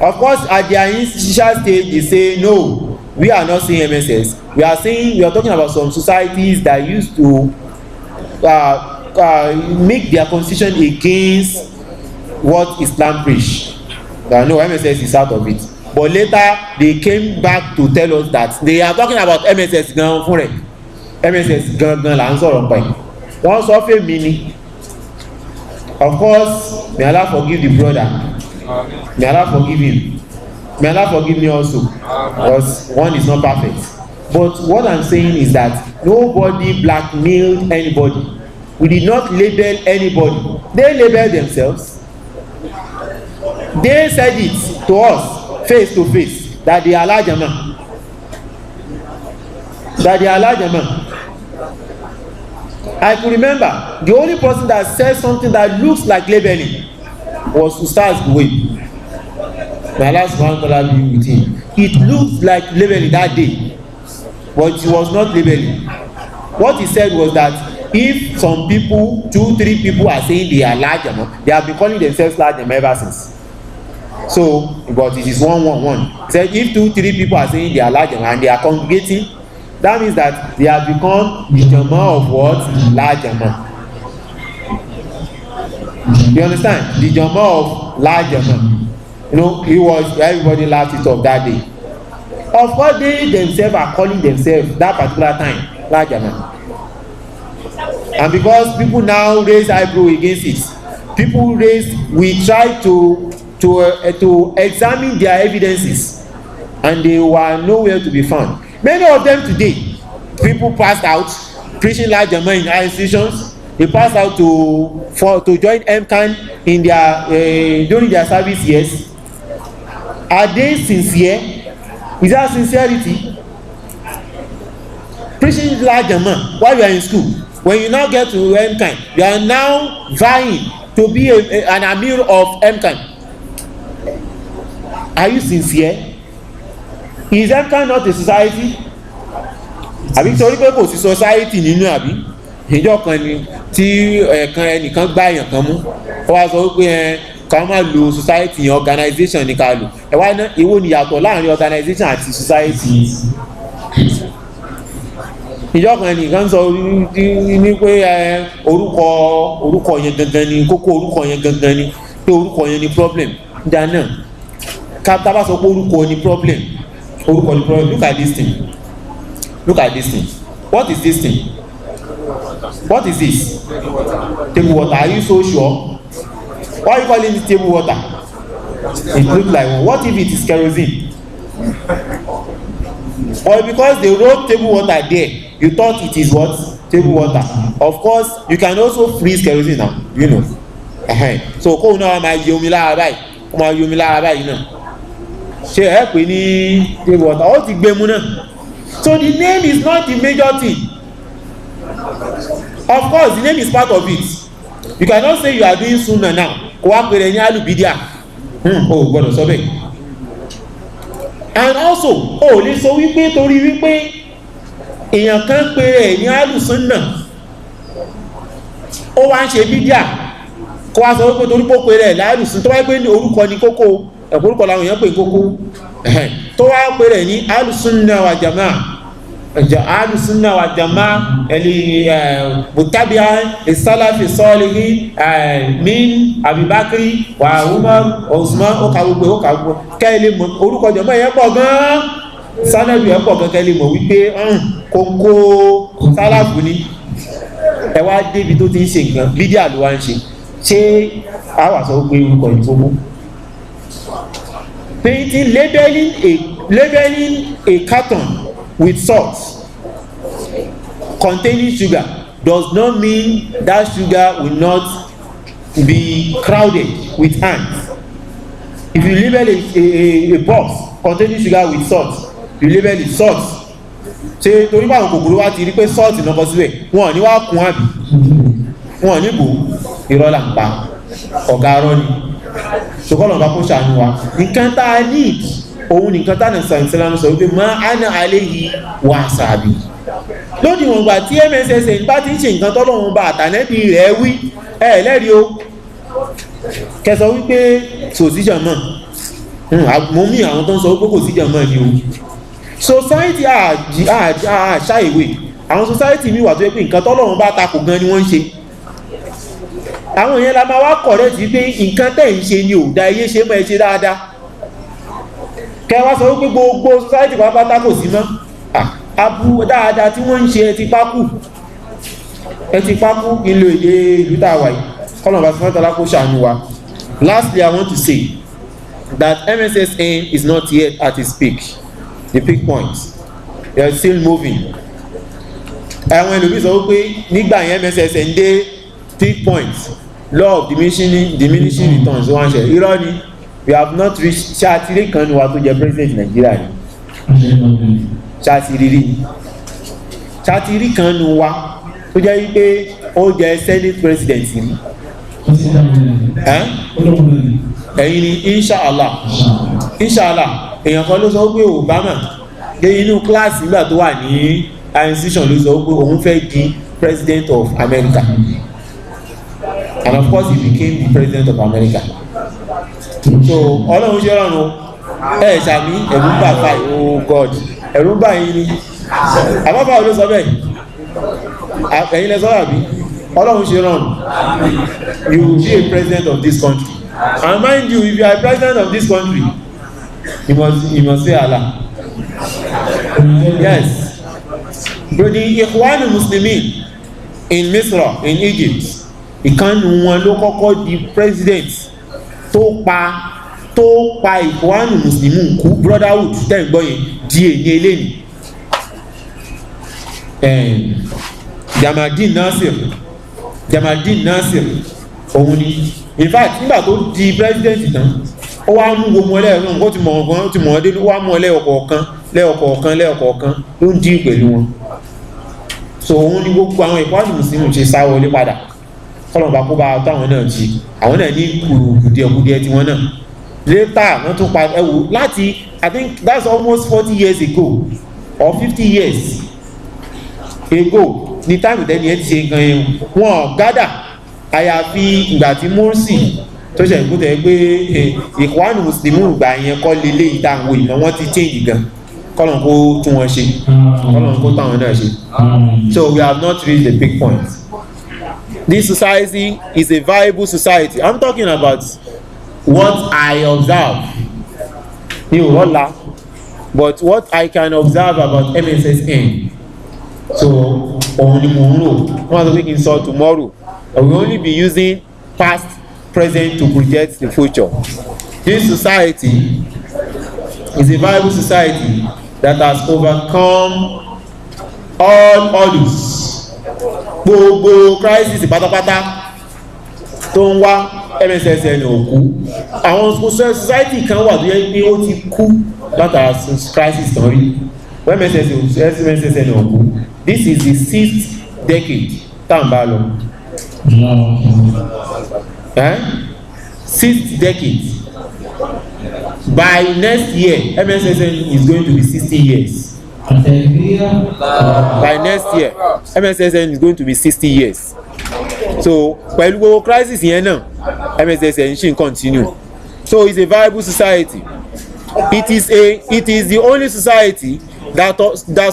Speaker 1: Of course, at their initial stage, they say, no, we are not saying MSS. We are talking about some societies that used to make their constitution against what Islam preach. No, MSS is out of it. but later they came back to tell us that they are talking about MSS gan fún rẹ̀ MSS gangan là ń sọ̀rọ̀ pẹ̀ wọ́n sọ fún mi ni of course may Allah forgive the brother may Allah forgive him may Allah forgive me also because one is not perfect but what I'm saying is that nobody blackmailed anybody we did not label anybody they labeled themselves they said it to us face to face that they are large man I could remember the only person that said something that looks like labeling was Ustaz Buwe. May Allah subhanahu wa ta'ala be with him. It looked like labeling that day, but it was not labeling. What he said was that if some people, 2-3 people are saying they are large amount, they have been calling themselves large amount ever since. So, but it is 1-1-1. He said if 2-3 people are saying they are large amount and they are congregating, that means that they have become the Jama of what? Large Jama. You understand? The Jama of large Jama. You know, everybody laughed it off that day. Of course, they themselves are calling themselves that particular time large Jama. And because people now raise eyebrow against it, we try to examine their evidences, and they were nowhere to be found. Many of them today, people passed out preaching large Jama in high institutions. They passed out to join MCAN in their during their service years. Are they sincere? Is that sincerity? Preaching large Jama while you are in school. When you now get to MCAN, you are now vying to be an Amir of MCAN. Are you sincere? Is MCAN not a society? Àbí torí pé kò sí society nínú àbí ìjọ kan ni tí ẹnìkan gbá èèyàn kan mú ó wá sọ wípé ká má lo society yẹn organization ní ká lò ẹ wá ná èwo ni yàtọ̀ láàrin organization àti society. Ìjọ kan nìkan sọ ní pé orúkọ yẹn gangan ni kókó orúkọ yẹn gangan ni pé orúkọ yẹn ni problem dáná ká tá bá sọ pé orúkọ ni problem. Look at this thing. What is this thing? What is this? Table water. Are you so sure? Why are you calling it table water? It looks like one. What if it is kerosene? Or because they wrote table water there, you thought it is what? Table water. Of course, you can also freeze kerosene now. You know. So kó náà máa yẹ omi lára báyìí náà. Ṣé ẹ pè ní table water? Ó ti gbé mu náà. So the name is not the major thing. Of course, the name is part of it. You cannot say you are doing sunnah now. Kò wá pèrè ní alubidia. Gbọ́dọ̀ sọ bẹ́ẹ̀. And also, lè sọ wípé torí wípé èèyàn kan pèrè ní alusunna. Ó wá ń ṣe bídíà. Kò wá sọ wípé torí pé ó pèrè ní alusunna. Tó wá pé ní orúkọ ní kókó. Orúkọ làwọn èèyàn pè kókó. Tó wá pèrè ní alusunna wa jamaa. Alusunna wa jamaa mutabi'an as-salafi salihin min Abubakri wa Umar Usman ó ka gbogbo kẹ́lẹ́ mọ̀ orúkọ jàmáà yẹn pọ̀ gan-an sanabu yẹn pọ̀ gan kẹ́lẹ́ mọ̀ wípé kókó sálàfù ni ẹ wá débi tó ti ń ṣe nǹkan bídíà ló wá ń ṣe àwa sọ pé orúkọ ìfowó painting labeling a carton with salt containing sugar does not mean that sugar will not be crowded with ants. If you label a box containing sugar with salt, you label it salt. Ṣé torí báwọn kòkòrò wá ti rí pé salt náà kọ síbẹ̀ wọn ò ní wá kún àbí wọn ò ní bò irọ́ là ń pa ọ̀gá arọ́ ni ṣùgbọ́n ọ̀gá kó ṣàánú wa nǹkan tá a need òun nìkan tánà sàǹsẹ́lá sọ wípé ma ana alayhi wa sàbí lódì wọn gbà tí MSN bá ti ń ṣe nǹkan tọ́lọ́run bá àtànẹ́bí rẹ̀ wí lẹ́rìí o kẹsọ wípé sòsíjà mọ̀ mo mí àwọn tó ń sọ wípé kò síjà mọ̀ ni o society àṣà ìwé àwọn society mi wà tó yẹ pé nǹkan tọ́lọ́run bá takò gan ni wọ́n ń ṣe àwọn yẹn la máa wá correct wípé nǹkan tẹ̀ ń ṣe ni ò da ẹyẹ ṣe mọ́ ẹ ṣe dáadáa kẹwàá sọ wípé gbogbo society pátápátá kò sí mọ́ abu dáadáa tí wọ́n ń ṣe ẹ ti pákú ìlò èdè ìlú tàwà yìí kọ́nà bá sọ́tọ̀ lápò ṣàánú wa. Lastly, I want to say that MSSN is not yet at its peak, the peak point. They are still moving. Àwọn ẹlòmíì sọ wípé nígbà yẹn MSSN dé peak point, law of diminishing returns wọ́n ṣe irọ́ ni. We have not reached ṣáàtìrí kan ní wa tó jẹ president Nigeria ni ṣáàtìrí kan ní wa tó jẹ́ wípé ó jẹ senate president ni ẹ̀yin ni inshallah èèyàn kan ló sọ pé Obama dé inú kíláàsì nígbà tó wà ní institution ló sọ pé òun fẹ́ di president of America, and of course he became the president of America. So ọlọ́run ṣe rọrùn ṣàmì ẹ̀rù ń bà fáì oh God ẹ̀rù ń bà yín ni àbáfà ló sọ bẹ́ẹ̀ ẹ̀yin lẹ sọ́rọ̀ àbí ọlọ́run ṣe rọrùn you will be a president of this country, and mind you, if you are a president of this country you must say Allah. Yes, but the Ikhwan Muslimin in Misra in Egypt ìkànnì wọn ló kọ́kọ́ di president tó pa Ikhwan Muslimin kú brotherhood tẹ́gbọ́ yẹn di èyí eléyìí Jamadin Nasir òun ni in fact nígbà tó di president tán ó wá mú gbogbo ẹlẹ́ẹ̀kan ó ti mọ̀ ọ̀gbọ́n ó ti mọ̀ ọdún ó wá mú lẹ́ọ̀kọ̀ọ̀kan ló ń dí pẹ̀lú wọn. So òun ni gbogbo àwọn Ikhwan Muslimin ṣe sá wọlé padà kọ́lọ̀mbà kó bá táwọn náà jí àwọn náà ní kùdìẹ̀kùdìẹ̀ tí wọ́n náà later wọ́n tún pa ẹwù láti I think that's almost 40 years ago or 50 years ago ní táìmù tẹ́ni ẹ ti ṣe nǹkan yẹn wọ́n gádà àyàfi ìgbà tí Morsi tó ṣe ìkútẹ̀ pé Ikhwan Muslimin gbà yẹn kọ́ lélẹ̀ ìtàwọn ìmọ̀ wọ́n ti change gan kọ́lọ̀n kó tún wọn ṣe kọ́lọ̀n kó táwọn náà ṣe. So we have not reached the big point. This society is a viable society. I'm talking about what I observe. But what I can observe about MSSN. So, only tomorrow. We can solve tomorrow. We will only be using past, present to project the future. This society is a viable society that has overcome all odds. Gbogbo crisis pátápátá tó ń wá MSSN òkú àwọn society kan wà tó yẹ pé ó ti kú látara crisis tán rí MSSN òkú. This is the 6th decade tá n bá lọ 6th decade. By next year MSSN is going to be 60 years. By next year MSSN is going to be 60 years. So pẹ̀lú gbogbo crisis yẹn náà MSSN ṣì ń continue. So it's a viable society. It is the only society that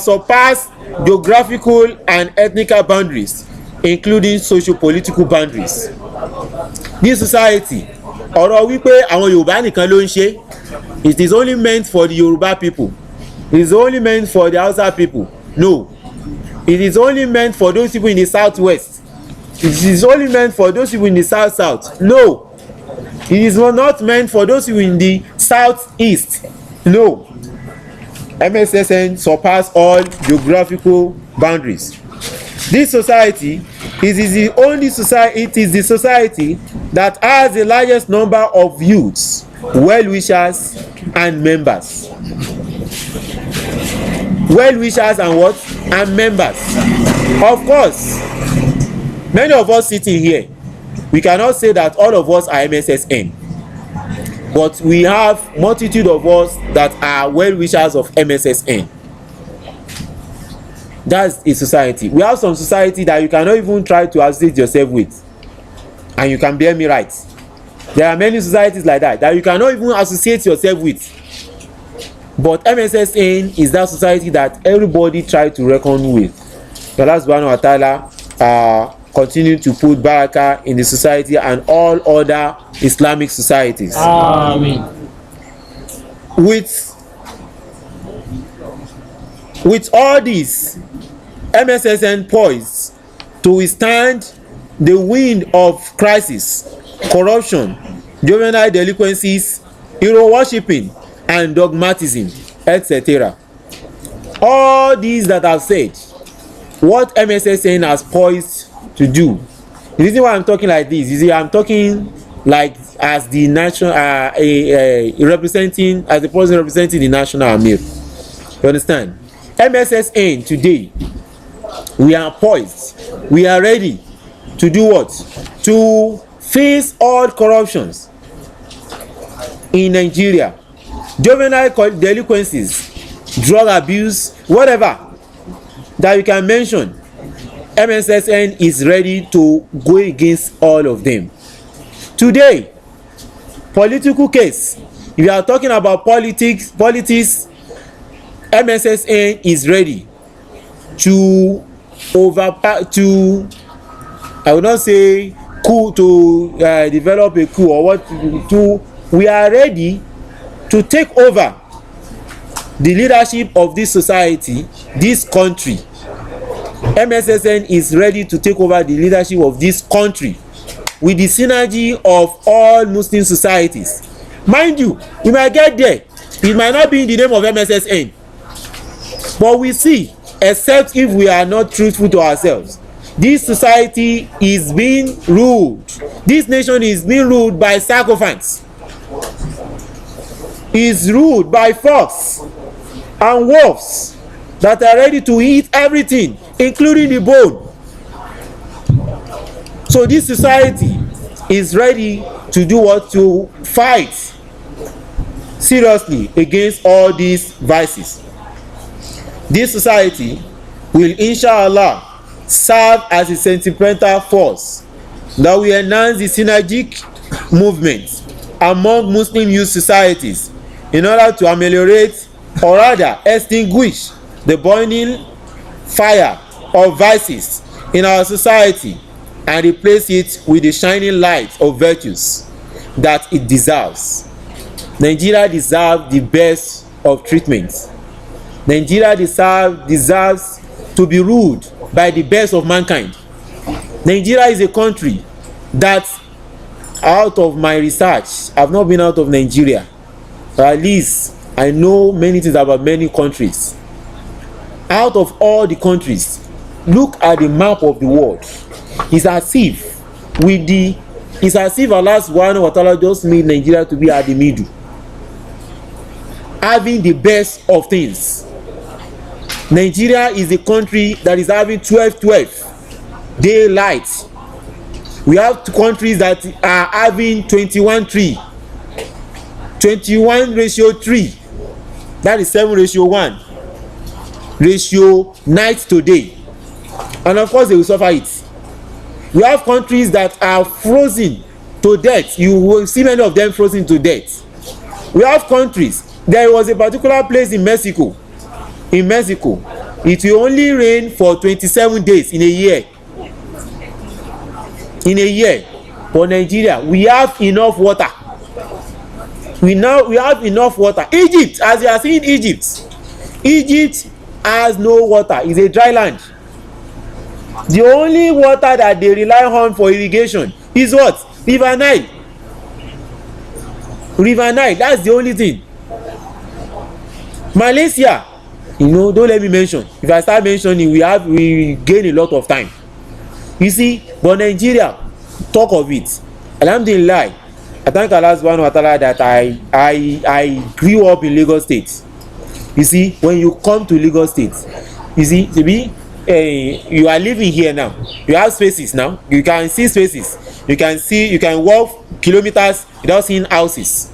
Speaker 1: surpass geographical and ethnical boundaries, including socio-political boundaries. This society ọ̀rọ̀ wípé àwọn Yorùbá nìkan ló ń ṣe, it is only meant for the Yoruba people. It is only meant for the Hausa people. No. It is only meant for those people in the southwest. It is only meant for those people in the south. No. It is not meant for those people in the southeast. No. MSSN surpass all geographical boundaries. This society is the only society. It is the society that has the largest number of youths, well-wishers, and members. Well-wishers and what? And members. Of course, many of us sitting here, we cannot say that all of us are MSSN, but we have multitude of us that are well-wishers of MSSN. That's a society. We have some society that you cannot even try to associate yourself with, and you can bear me right. There are many societies like that you cannot even associate yourself with. But MSSN is that society that everybody try to reckon with. So Allah subhanahu wa ta'ala continue to put barakah in the society and all other Islamic societies.
Speaker 2: Amen.
Speaker 1: With With all this, Mssn poised to withstand the wind of crisis, corruption, juvenile delinquencies, hero worshipping, and dogmatism, etc. All these that I've said, what Mssn has poised to do. The reason why I'm talking like this, you see, I'm talking like as the national, representing, as the person representing the national Amir. You understand? Mssn today, we are poised, we are ready to do what? To face all corruptions in Nigeria, juvenile delinquencies, drug abuse, whatever that you can mention. Mssn is ready to go against all of them. Today, political case, if you are talking about politics, Mssn is ready to I would not say coup, to develop a coup or what to. We are ready to take over the leadership of this society, this country. Mssn is ready to take over the leadership of this country with the synergy of all Muslim societies. Mind you, we might get there, it might not be in the name of Mssn, but we see, except if we are not truthful to ourselves, this society is being ruled, this nation is being ruled by sycophants, is ruled by fox and wolves that are ready to eat everything, including the bone. So this society is ready to do what? To fight seriously against all these vices. This society will inshallah serve as a centripetal force that will enhance the synergic movement among Muslim youth societies in order to ameliorate or rather extinguish the burning fire of vices in our society and replace it with the shining light of virtues that it deserves. Nigeria deserves the best of treatment. Nigeria deserves to be ruled by the best of mankind. Nigeria is a country that, out of my research, I've not been out of Nigeria, but at least I know many things about many countries. Out of all the countries, look at the map of the world. It's as if Allah subhanahu wa ta'ala just made Nigeria to be at the middle, having the best of things. Nigeria is a country that is having 12 daylight. We have countries that are having 21:3, 21:3. That is 7:1 ratio night to day, and of course they will suffer it. We have countries that are frozen to death. You will see many of them frozen to death. We have countries. There was a particular place in Mexico. In Mexico, it will only rain for 27 days in a year. In a year. For Nigeria, we have enough water. We have enough water. Egypt, as you are seeing, Egypt has no water. It's a dry land. The only water that they rely on for irrigation is what? River Nile. River Nile, that's the only thing. Malaysia, don't let me mention. If I start mentioning, we gain a lot of time. You see, but Nigeria, talk of it. Alhamdulillah, I thank Allah subhanahu wa ta'ala that I grew up in Lagos State. You see, when you come to Lagos State, you see, you are living here now. You have spaces now. You can see spaces. You can walk kilometers without seeing houses.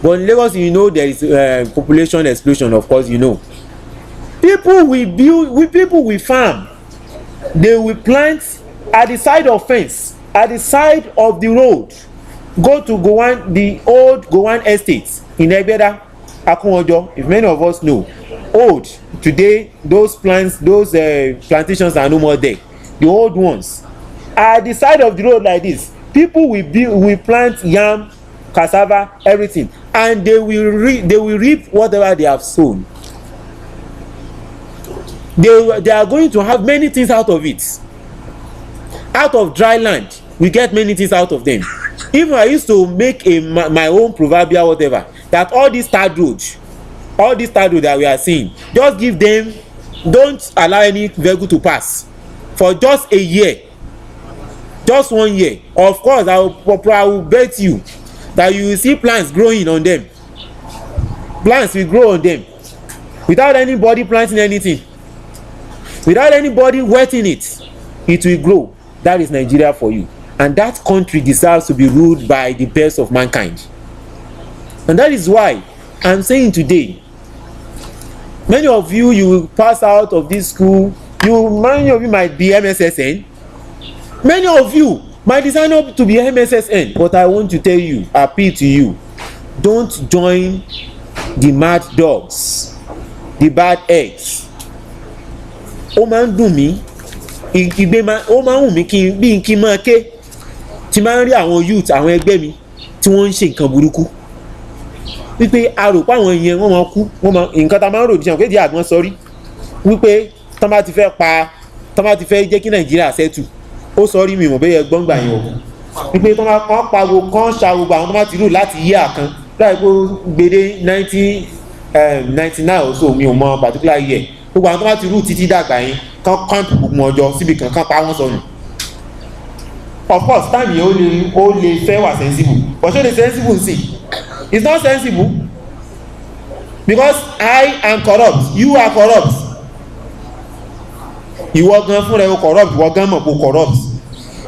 Speaker 1: But in Lagos, there is population explosion. Of course, people will farm. They will plant at the side of fence, at the side of the road. Go to the old Gowan estate in Egbeda, Akunwojo. If many of us know, old today, those plantations are no more there. The old ones at the side of the road like this, people will plant yam, cassava, everything, and they will reap whatever they have sown. they are going to have many things out of it. Out of dry land, we get many things out of them. Even I used to make my own proverbial whatever, that all these third road that we are seeing, just give them, don't allow any vehicle to pass for just a year, just 1 year. Of course, I will bet you that you will see plants growing on them. Plants will grow on them without anybody planting anything, without anybody wetting it. It will grow. That is Nigeria for you. And that country deserves to be ruled by the best of mankind. And that is why I'm saying today, many of you will pass out of this school. Many of you might be Mssn. Many of you might decide not to be Mssn. But I want to tell you, appeal to you, don't join the mad dogs, the bad eggs. Ó máa ń dùn mí, ó máa ń wù mí kí n máa ké tí máa ń rí àwọn youth, àwọn ẹgbẹ́ mi tí wọ́n ń ṣe nǹkan burúkú. Wípé a rò pé àwọn yẹn wọ́n máa kú, nǹkan tá a máa ń rò díẹ̀ pé díẹ̀ àgbọn sọrí wípé tán bá ti fẹ́ jẹ́ kí Nàìjíríà settle, ó sọrí mi mọ̀ bẹ́ẹ̀ gbọ́n gbà yẹn o. Wípé tán bá kàn pa gbogbo kan ṣa gbogbo àwọn tó bá ti rò láti year kan láì pé gbèdé 1999 or so, mi ò mọ particular year. Gbogbo àwọn tó bá ti rú títí dàgbà yẹn kán camp gbogbo ọjọ́ síbi kan pa wọ́n sọnù. Of course time yẹn ó lè fẹ́ wà sensible, but ṣé lè sensible sí? It's not sensible, because I am corrupt, you are corrupt. Ìwọ gan fúnra ẹ o corrupt, ìwọ gan mọ̀ pé o corrupt.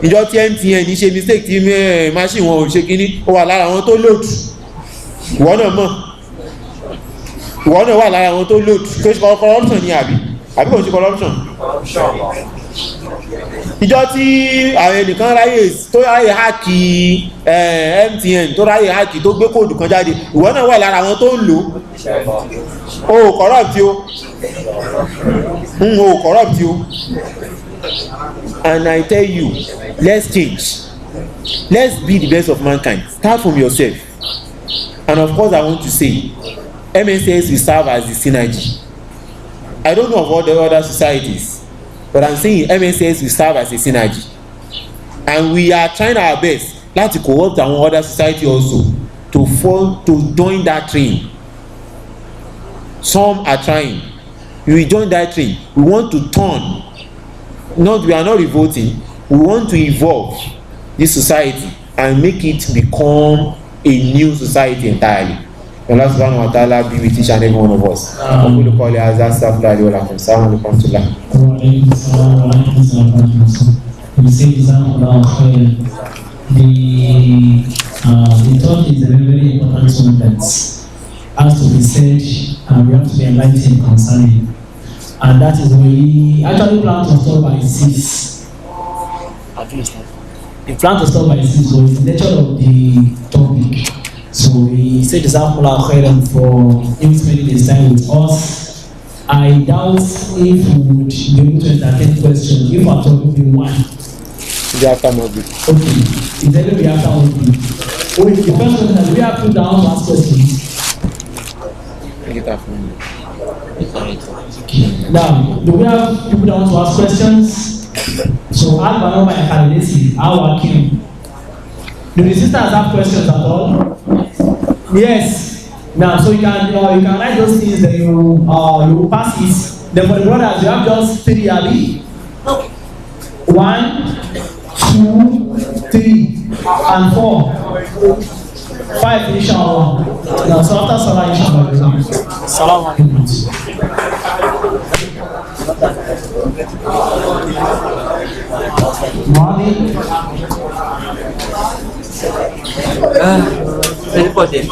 Speaker 1: Ìjọ tí MTN ṣe mistake tí machine wọn ò ṣe kíní, ó wà lára àwọn tó load. Ìwọ náà mọ̀, ìwọ náà wà lára àwọn tó load. Kò ṣe corruption ni àbí kò ṣe corruption. Ìjọ tí àwọn ẹnìkan ráyè háàkì MTN, tó ráyè háàkì tó gbé kóòdù kan jáde, ìwọ náà wà lára àwọn tó ń lò ó. Corrupt o, corrupt o. And I tell you, let's change. Let's be the best of mankind. Start from yourself. And of course, I want to say, MSS will serve as the synergy. I don't know of all the other societies, but I'm saying MSS will serve as a synergy. And we are trying our best to co-opt our other society also to join that train. Some are trying. We join that train. We want to turn. We are not revolting. We want to evolve this society and make it become a new society entirely. Allah subhanahu wa ta'ala be with each and every one of us.
Speaker 2: The talk is a very important one that has to be said, and we have to be enlightened concerning. And that is when we actually plan to stop by 6. The plan to stop by 6 was the nature of the topic. So we said Jazakumullah khairan for him spending his time with us. I doubt if we would be able to entertain questions. If our topic be one.
Speaker 1: The after Maghrib.
Speaker 2: Okay. Is there going to be after Maghrib? Okay. The first question is, we have to down to ask questions.
Speaker 1: Get that from me.
Speaker 2: Now, do we have people that want to ask questions? So, Alba and Khalidesi, how are you? Do the sisters have questions at all? Yes. Now, so you can write those things that you will pass it. Then for the brothers, you have just 3 abi. 1, 2, 3, and 4. 5 inshallah. Now, so after Salah inshallah. Salam alaikum. Morning.
Speaker 3: Very important.